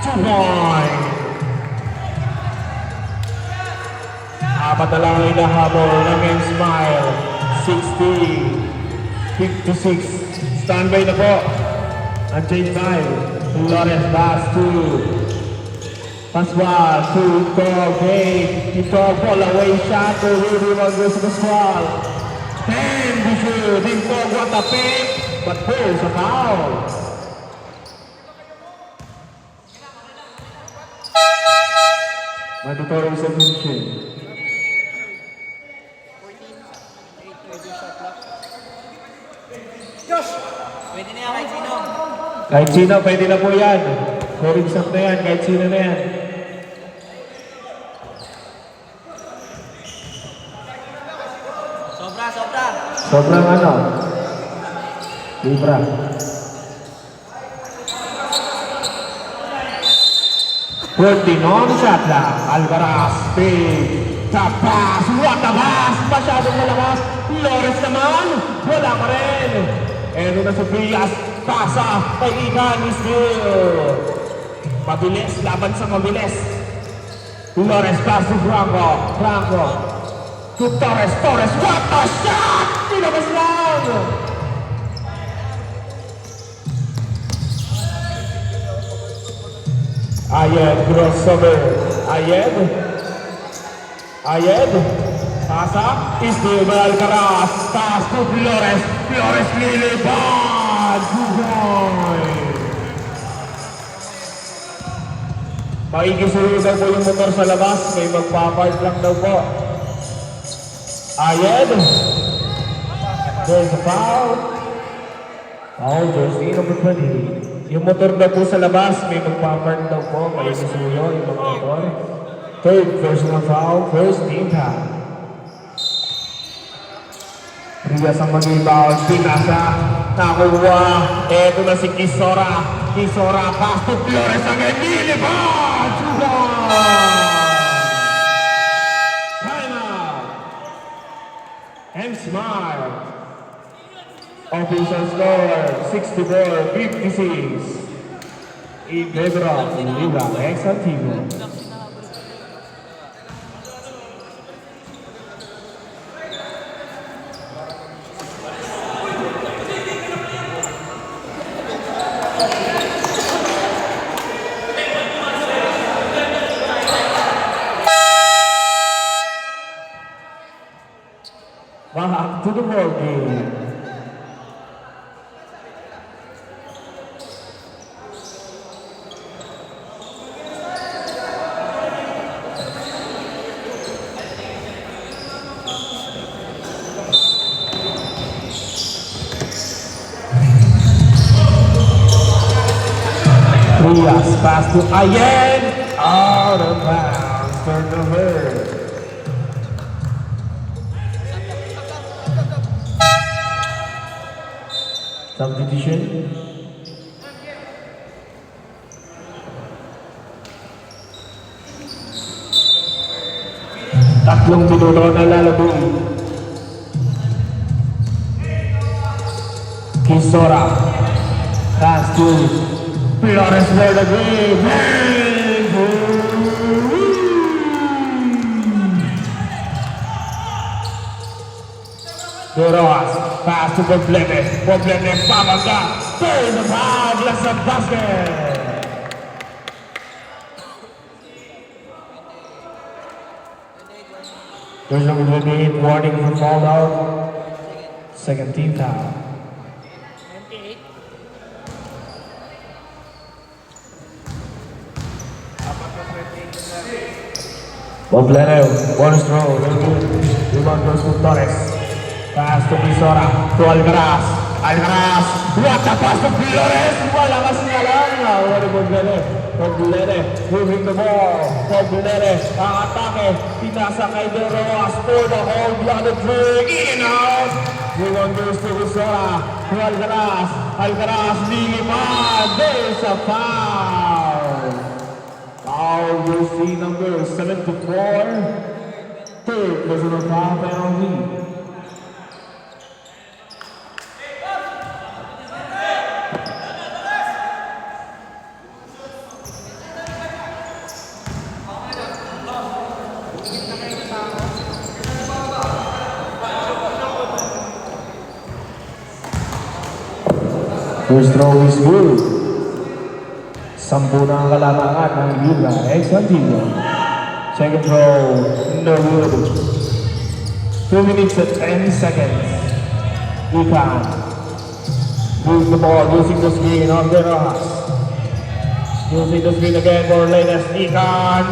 2 point. Apat na lang ay nahabol ng Men's Smile. 60-56. Standby na po. And change time. Flores pass to Pascual to Torbe. Ito ball away shot to Rudy Rodriguez Pascual. And the shoot. Ito what a pick. But there's a foul. Mandatory submission. Pwede na yan kahit sino. Kahit sino, pwede na po yan. Scoring shot na yan, kahit sino na yan. Sobra, sobra. Sobrang ano? Libra. Working on shot lang. Alcaraz, big top pass. What a pass! Masyadong malakas. Flores naman. Wala pa rin. Edo na si Frias. Pasa. Kay Igan Ismail. Mabilis. Laban sa mabilis. Flores pass to Franco. Franco. To Torres. Torres. What a shot! Tinabas lang. Ayed, crossover. Ayed. Pasa. Ismail Alcaraz. Pass to Flores. Flores lilipad. Good point. Maikisulo daw po yung motor sa labas. May magpapark lang daw po. Ayed. There's a foul. Foul, jersey number 20. Yung motor daw po sa labas, may magpapark daw po, may susuyo yung mga motor. Third personal foul, first team foul. Rias ang mag-rebound, pinasa, nakuha, eto na si Kisora. Kisora, pass to Flores, ang nilipad! Time out! And smile. Official score, 64-56. In favor of Liga Ex-Antiguo. Back to the ball game. Rias, pass to Ayed, out of bounds, turnover. Substitution. Tatlong minuto na lalabog. Kisora, pass to Flores for the game. Duros, pass to Poblete. Poblete, pabangga. Turn the ball, last of basket. There's number 28, warning for foul out. Second team foul. 28. Poblete, bonus throw. Rebound goes to Torres. Pass to Pisora, to Alcaraz. Alcaraz, what a pass to Flores! Wala kasi nga lang. Wala Poblete. Poblete, moving the ball. Poblete, ang atake. Pinasa kay De Roas for the whole-blooded drink. In and out. Rebound goes to Pisora, to Alcaraz. Alcaraz, lilipad. There's a foul. Foul, jersey number 74. Third personal foul penalty. First throw is good. 10 na ang kalamangan ng Libra X Antiguo. Second row, no good. 2 minutes and 10 seconds. Ikan. Move the ball using the screen on the Rojas. Using the screen again for latest Ikan.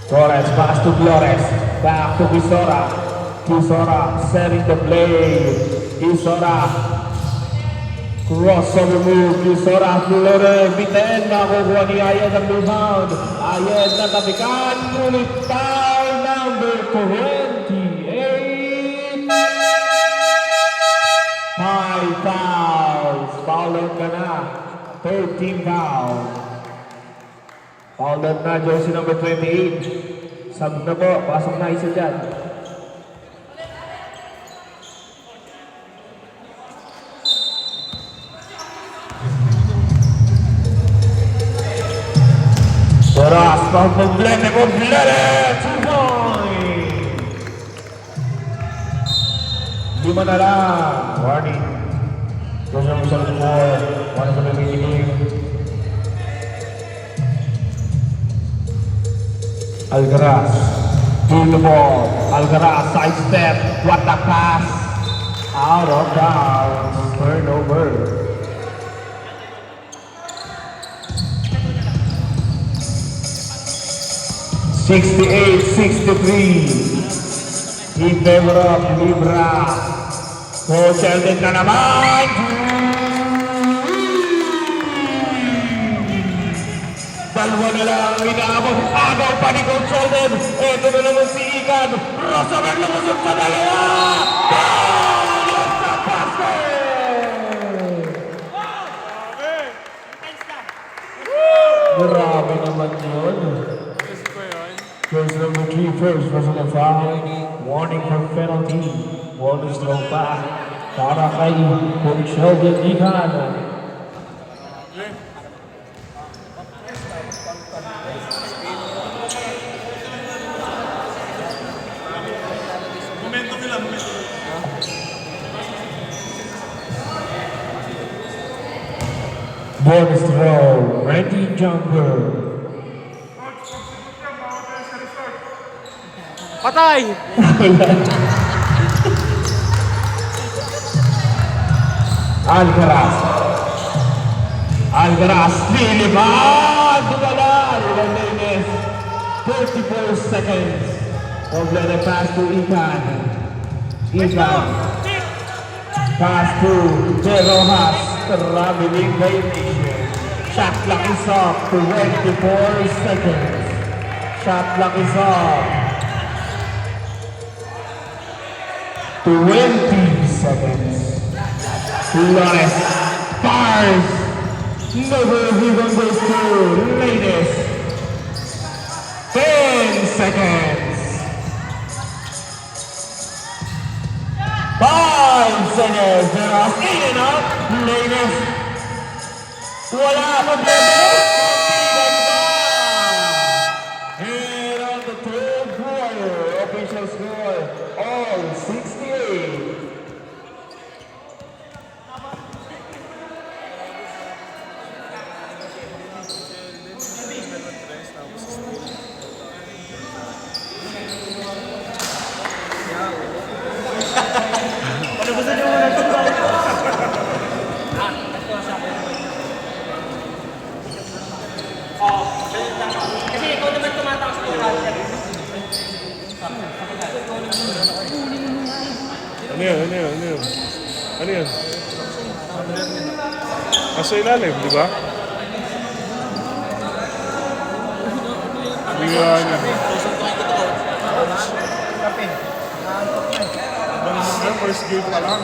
Torres pass to Flores. Back to Quisora. Quisora setting the play. Quisora. Crossover move. Quisora Flores. Bitin. Nakukuha ni Ayed ang rebound. Ayed natapikan. Ngunit foul number 28. 5 fouls. Foulan ka na. 13 fouls. Foulan na jersey number 28. Sab na po. Pasok na isa dyan. Torres, probleme. 2 point! 5 na lang. Warning. Close ang isang score. 1 sa remaining. Alcaraz. Pull the ball. Alcaraz, side step. What a pass. Out of bounds. Turnover. $68-63 in favor of Libra. Coach Elden na naman. Dalawa na lang inaabot. Agaw pa ni Coach Elden. Ito na naman si Ikan. Rosamer lumusok sa dalawa. Ball sa basket. Grabe naman yun. Jersey number 3 first, personal foul. Warning for penalty. Bonus throw back. Para kay Coach Sheldon Ikan. Bonus throw, Randy Jumper. Patay! Alcaraz. Alcaraz, nilipad! Wala! Linis. 34 seconds. Complete pass to Ikan. Ikan. Pass to De Rojas. Traveling violation. Shot clock is off. 24 seconds. Shot clock is off. 20 seconds. Flores fires. Never even goes to latest. 10 seconds. 5 seconds. There are enough. Latest. Wala problema. And on the third quarter, official score all 68. Kasi ikaw naman tumatakas ko natin. Ano yan? Ano yan? Ano yan? Ano yan? Nasa ilalim, di ba? Yan. First game pa lang.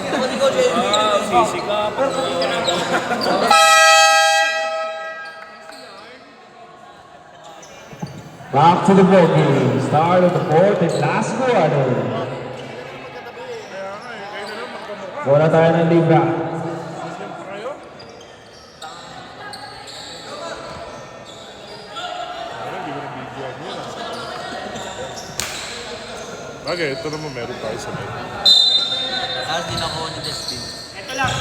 Back to the ball game. Start of the fourth and last quarter. Bola tayo ng Libra. Bagay, ito naman meron tayo sa net. Tapos di nakuha ni Despin. Ito lang.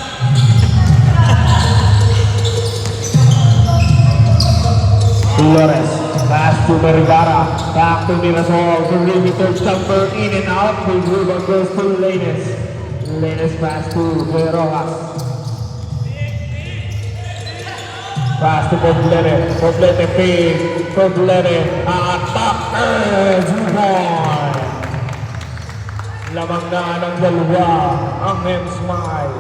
Flores, pass to Vergara, back to Mirasol, perimeter jumper in and out, the rebound goes to Lanes. Lanes pass to Rojas. Pass to Poblete, Poblete fade, Poblete, attack, Juboy. Lamang na ng dalawa, ang M-Smile.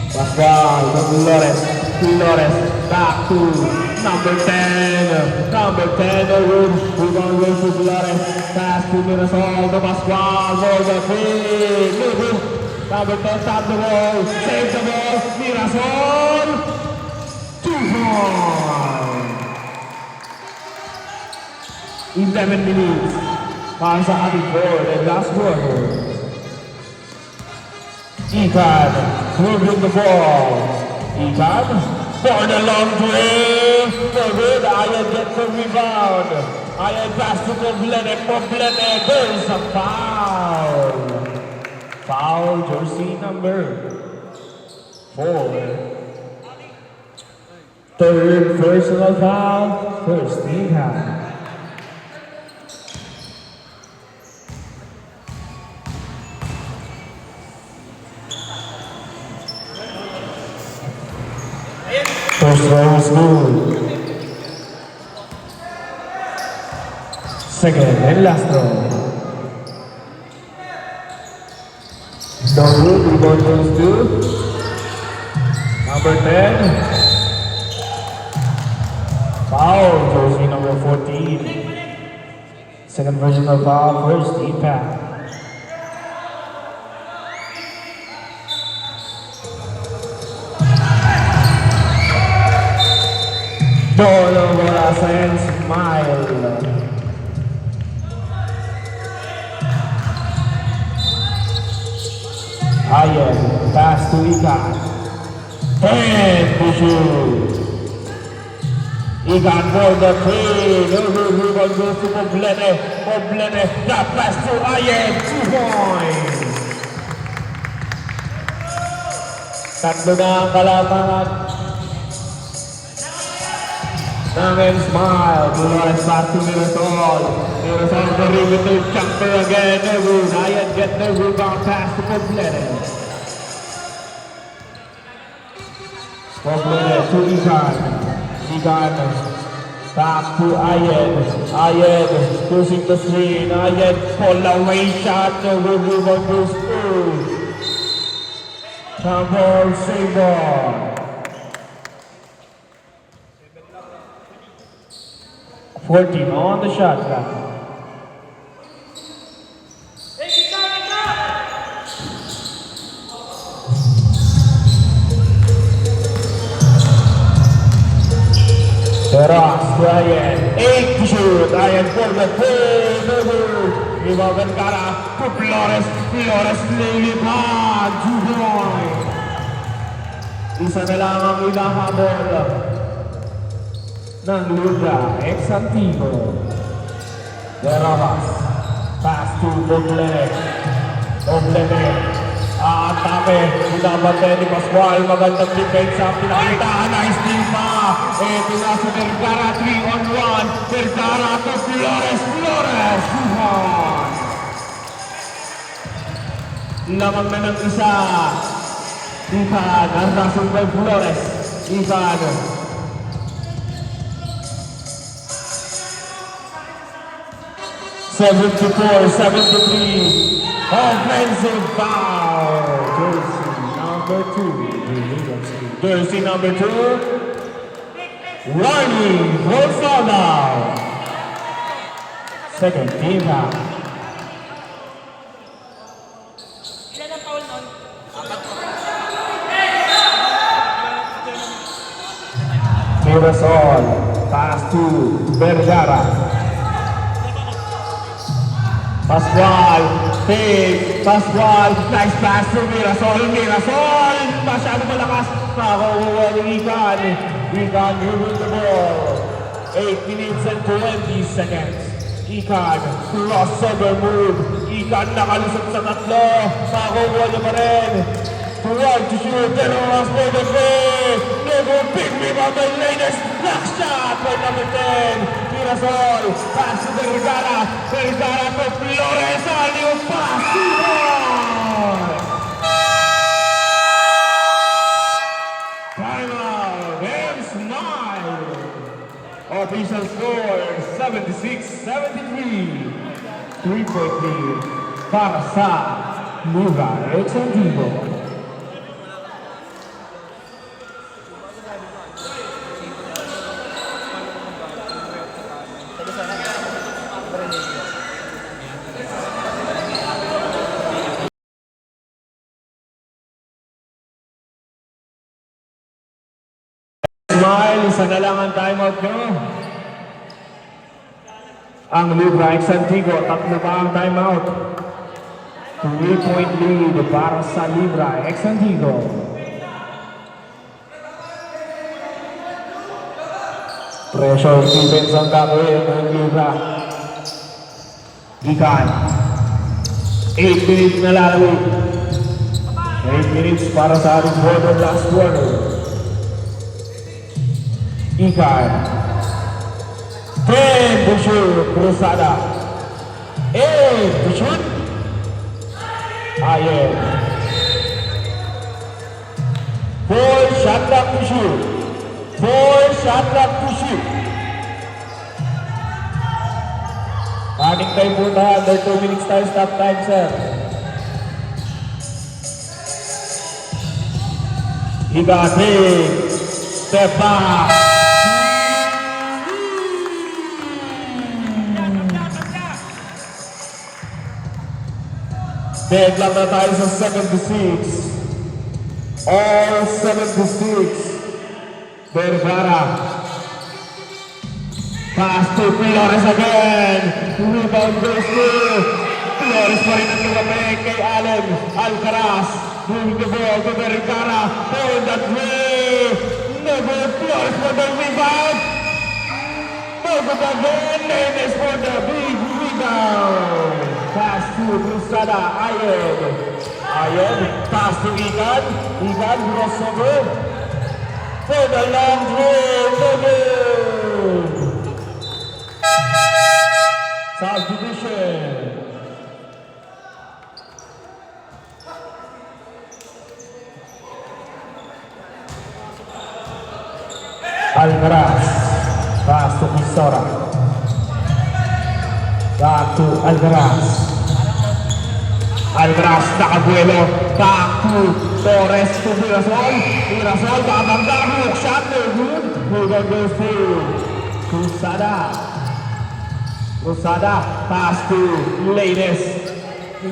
Pascual, Flores, Flores, back to number 10, number 10, the room, rebound goes to Flores, pass to Mirasol, to Pascual, for the three, number 10, tap the ball, save the ball, Mirasol, 2 points. 11 minutes, para sa ating board, and last quarter. Ikan moving the ball. Ikan for the long three. For good, Ayan gets the rebound. Ayan pass to Poblete. Poblete, there's a foul. Foul, jersey number 4. Third personal foul, first Ikan. First row is good. Second and last row. Norwood, rebound goes to number 10. Foul, jersey number 14. Second version of foul, first impact. Dolo Borasen smile. Ayan, pass to Ikan. 10 to shoot. Ikan for the three. The rebound goes to Poblete. Poblete, that pass to Ayan. 2 points. Tatlo na ang kalamangan. Nangin smile, Flores back to Mirasol. Mirasol the perimeter jumper again. Ayan get the rebound pass to Poblete. Poblete to Ikan. Ikan back to Ayan. Ayan pushing the screen. Ayan pull away shot. The rebound goes through. Tambol Sabor. 14 on the shot clock. Teras to Ayan. 8 to shoot. Ayan for the three. Rebound Vergara to Flores. Flores lilipad. 2 points. Isa na lang ang inahabol ng Luda, ex-Antigo. Derabas, pass to Poblete. Poblete, atake, binabante ni Pascual, magandang defense ang pinakitaan, nice team pa. Ito na si Vergara, 3-on-1, Vergara to Flores, Flores, 2-1. Lamang na ng isa. Ikan, ang rason by Flores. Ikan, 74-73. Offensive foul. Jersey number 2. Ronnie Rosada. Second team foul. Ilan ang foul nun? Mirasol. Pass to Vergara. Pascual, fake, Pascual, nice pass to Mirasol, Mirasol, masyado malakas, nakakuha ni Ikan, Ikan moving the ball, 8 minutes and 20 seconds, Ikan, crossover move. Ikan nakalusot sa tatlo. Makukuha niya pa rin. One to shoot, pero as for the play. Never pick me up the latest block shot by number 10. Mirasol, pass to Vergara. Vergara to Flores. Alley-oop pass. Timeout, game smile. Official score, 76-73. 3-point lead para sa Liga Exantivo. Smile, isa na lang ang timeout nyo. Ang Liga Exantivo, tatlo pa ang timeout. 3-point lead para sa Liga Exantivo. Pressure defense ang gagawin ng Liga. Ikan. 8 minutes na lalawin. 8 minutes para sa ating quarter, last quarter. Ikan. 10 to shoot, Cruzada. 8 to shoot. Ayen. 4 shot clock to shoot. 4 shot clock to shoot. Running time po na, under 2 minutes tayo stop time, sir. Higating. Step back. Deadlock na tayo sa 76. All 76. Vergara. Pass to Flores again. Rebound goes to Flores pa rin ang lumapit kay Allen. Alcaraz. Moving the ball to Vergara. On the three. Never Flores for the rebound. Both again. Nenes for the big rebound. Pass to Cruzada. Ayen. Ayen. Pass to Ikan. Ikan crossover. For the long throw. No good. Substitution. Alcaraz. Pass to Pisora. Back to Alcaraz. Alcaraz nakabuelo. Back to Torres to Mirasol. Mirasol babangga. Hook shot. No good. Hook goes to Cruzada. Cruzada. Pass to Lainez.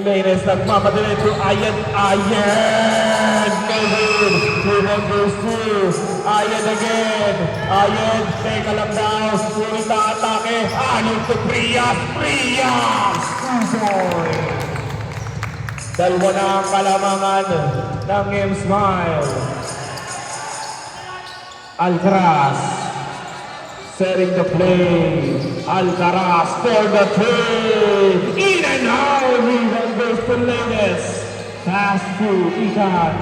Lainez nagmamadali to Ayen. Ayen. No good. Hook goes to Ayen again. Ayen. Teka lang daw. Sulit na atake. Ayaw to Prias. Prias. Usoy. Dalawa na ang kalamangan ng M-Smile. Alcaraz setting the play. Alcaraz for the three. In and out. Rebound goes to Lainez. Pass to Ikan.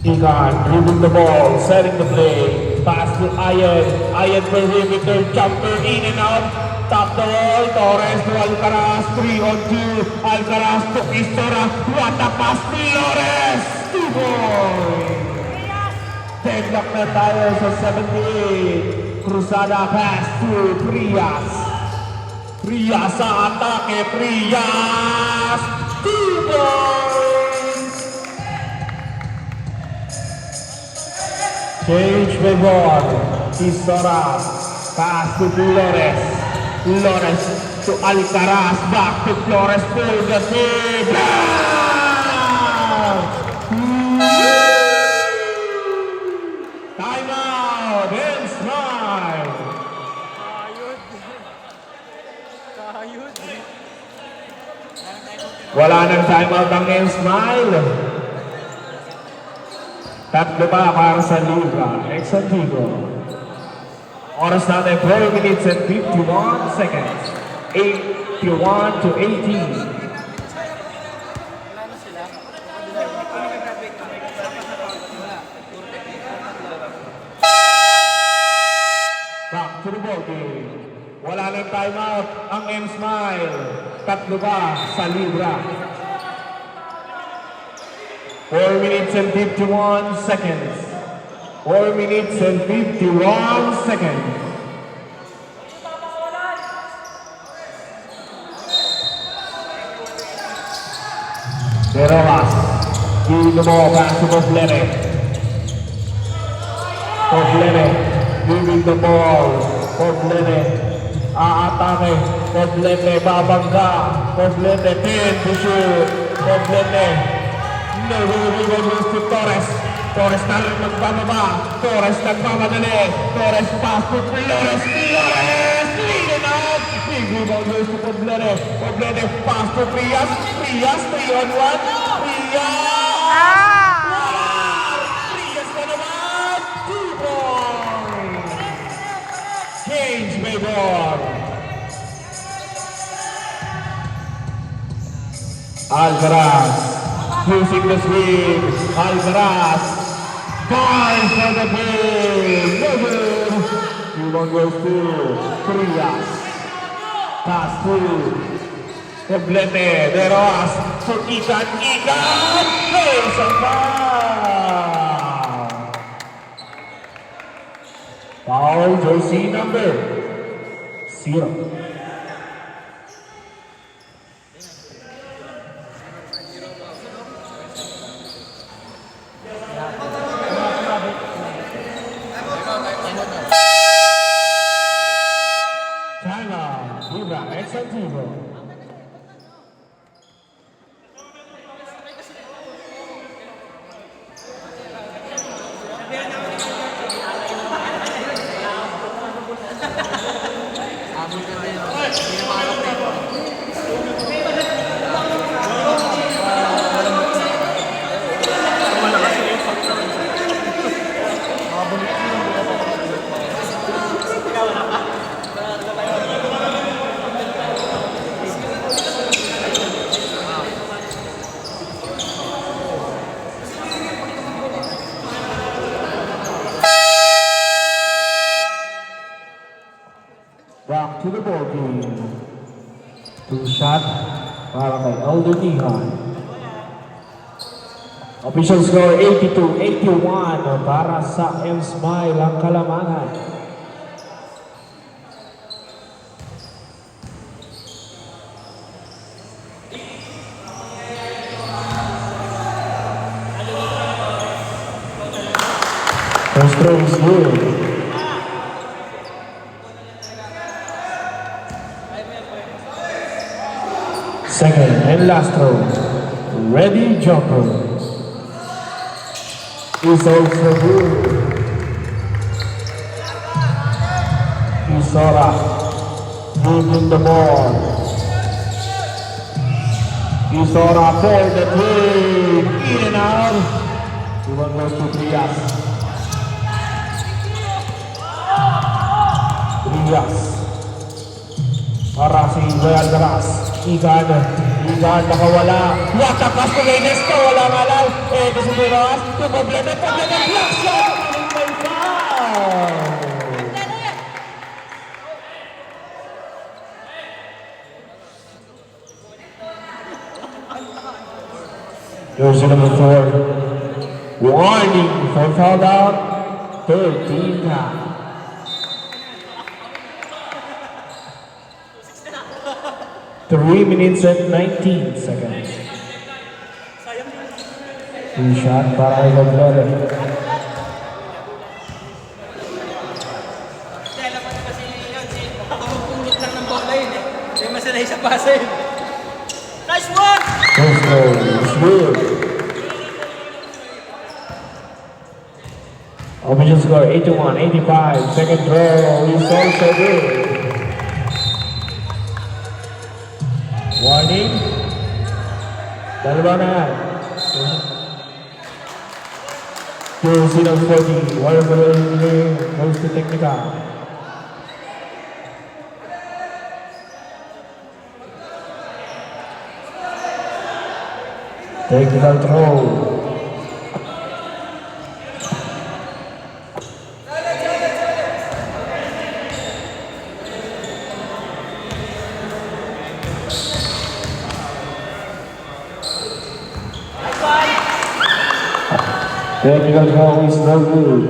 Ikan dribbling the ball, setting the play. Pass to Ayen. Ayen perimeter jumper in and out. Top the wall. Torres to Alcaraz. 3-on-2. Alcaraz to Pistora. What a pass. Flores. 2 points. Deadlock na tayo sa 78. Cruzada pass to Prias. Prias sa atake. Prias. 2 points. Change by ball. Pistora. Pass to Flores. Flores to Alcaraz. Back to Flores for the save. Time out. M-Smile. Kayod. Kayod. Wala nang time out ang M-Smile. Tatlo pa para sa Libra. Ex-Antigua. Oras natin 4 minutes and 51 seconds. 81 to 18. Back to the ball game. Wala nang timeout ang M-Smile. Tatlo pa sa Libra. 4 minutes and 51 seconds. 4 minutes and 51 seconds. De Rojas. Giving the ball back to Poblete. Poblete. Giving the ball. Poblete. Aatake. Poblete. Babangga. Poblete. 10 to shoot. Poblete. No, goes to Torres. Torres na rin magbababa. Torres nagmamadali. Torres pass to Flores. Flores! Leading out! Big rebound goes to Poblete. Poblete pass to Frias. Frias 3-on-1. Frias! Frias na naman! 2 points! Change may ball. Alcaraz. Using the swing, Alcaraz, five for the game, no good. Rebound goes to Frias, pass to Poblete, De Rojas, to Ikan, there's a foul. Foul jersey number 0. Back to the ball game. 2 shot para kay Aldo Nihan. Official score 82-81 para sa M-Smile ang kalamangan. First throw is good. Second and last throw. Ready jumper. Is also good. Isora moving the ball. Isora for the three. In and out. One goes to Frias. Frias. Para si Alcaraz. Igan nakawala. Watakas to Reynesto, walang alal. Kasi Miras, to Poblete, block shot! May foul! Jersey number 4. Warning for foul out. 13 now. 3 minutes and 19 seconds. 3 shot para kay Poblete. Nice one! First goal is good. Official score 81-85. Second throw is also good. Warning. Dalawa na. Cruzeiro 40, Warrior goes to Technica. Technical throw. Technical throw is no good.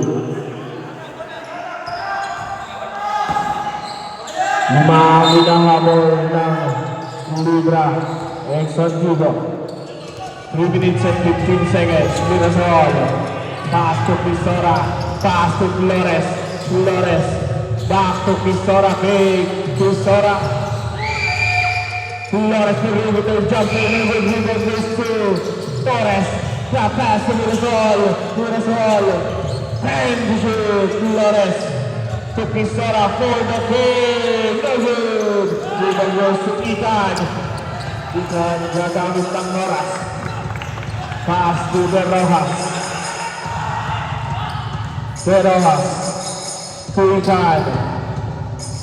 Lima hinahabol ng Libra. Exxon Hugo. 3 minutes and 15 seconds. Mirasol. Pass to Pisora. Pass to Flores. Flores. Back to Pisora. Big. Pisora. Flores to River. Jump in. River goes to Torres. That pass to Mirasol. Mirasol. And to shoot. Flores. To Pisora for the big. No good. River goes to Ikan. Ikan gagamit ng Noras. Pass to De Rojas. De Rojas. To Ikan.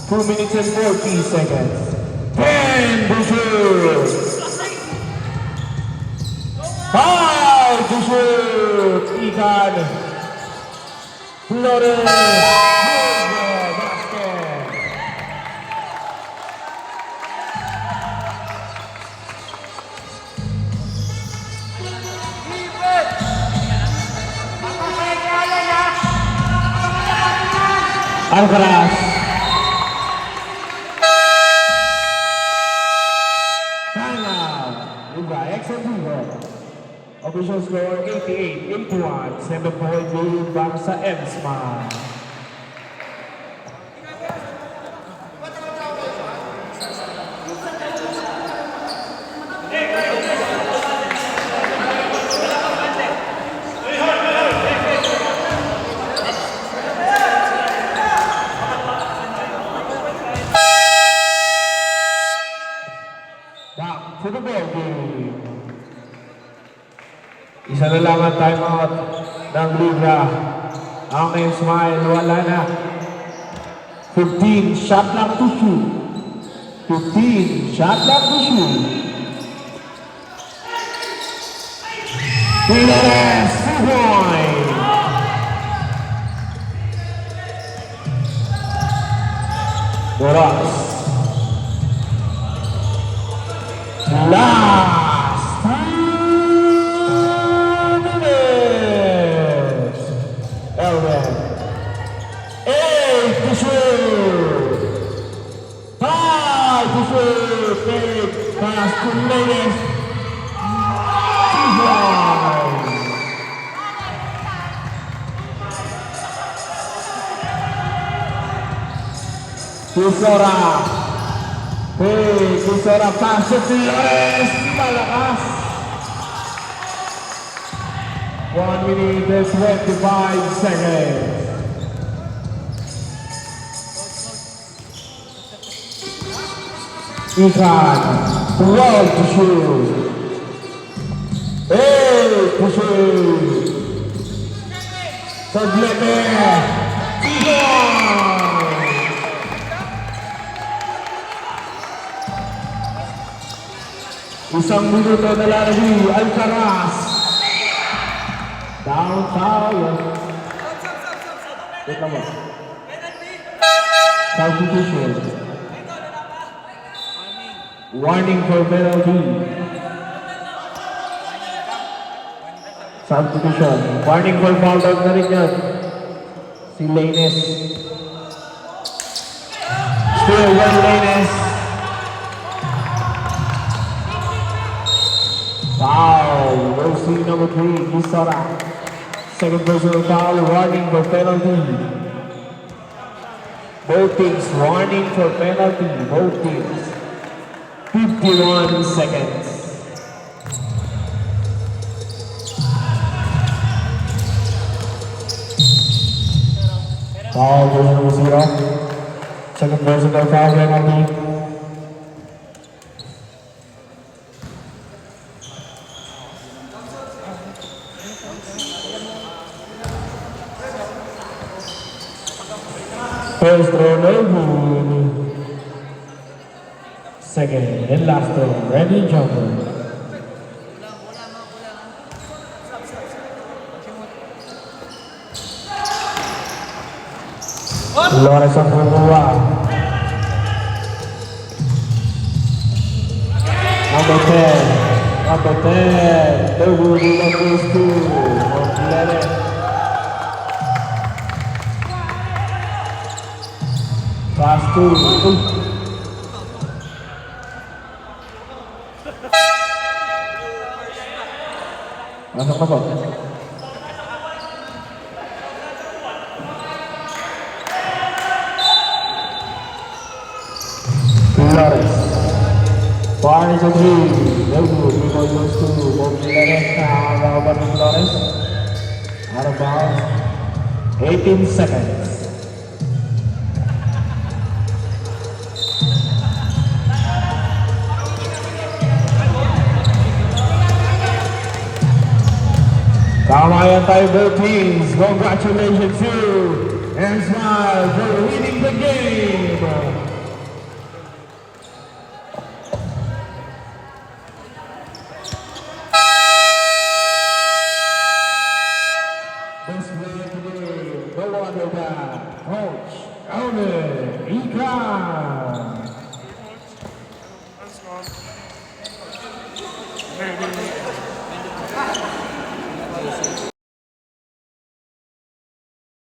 2 minutes and 40 seconds. 10 to shoot. 5 to shoot. Ikan. Flores. Basket. Alcaraz. Timeout. Libra Exxon Hugo. Official score 88-81. 7-point lead back sa Emsman. Back to the ball game. Isa na lang ang timeout ng Libra. Ang Emsman wala na. 15 shot lang to shoot. 15 shot lang to shoot. Flores, 2 point. Doras. Last 2 minutes. Elden. 8 to shoot. 5 to shoot. Big pass to Ladies. Pisora. Hey, Pisora pass to Flores. Malakas. 1 minute and 25 seconds. Ikan. 12 to shoot. 8 to shoot. Probleme. Ikan. Isang minuto na lagi, Alcaraz. Down tayo. Wait naman. Substitution. Warning for penalty. Substitution. Warning for foul out na rin yan. Si Lainez. Still one Lainez. Foul. OC number 3, Pisora. Second personal foul, warning for penalty. Both teams warning for penalty. Both teams. 51 seconds. Foul, number 0. Second personal foul, penalty. First throw, no good. Second and last throw, ready jumper. Flores ang kumuha. Number 10. Number 10. The Woody number 2. Complete. Fast 2. Masuk na po. Flores. Far is a three. Very good. Because goes to Flores. Robert Flores. Out of bounds. 18 seconds. Kamayan tayo both teams. Congratulations to and smile for winning the game. Best player today, no other than Coach Elmer Ikan. Let's go. Hey,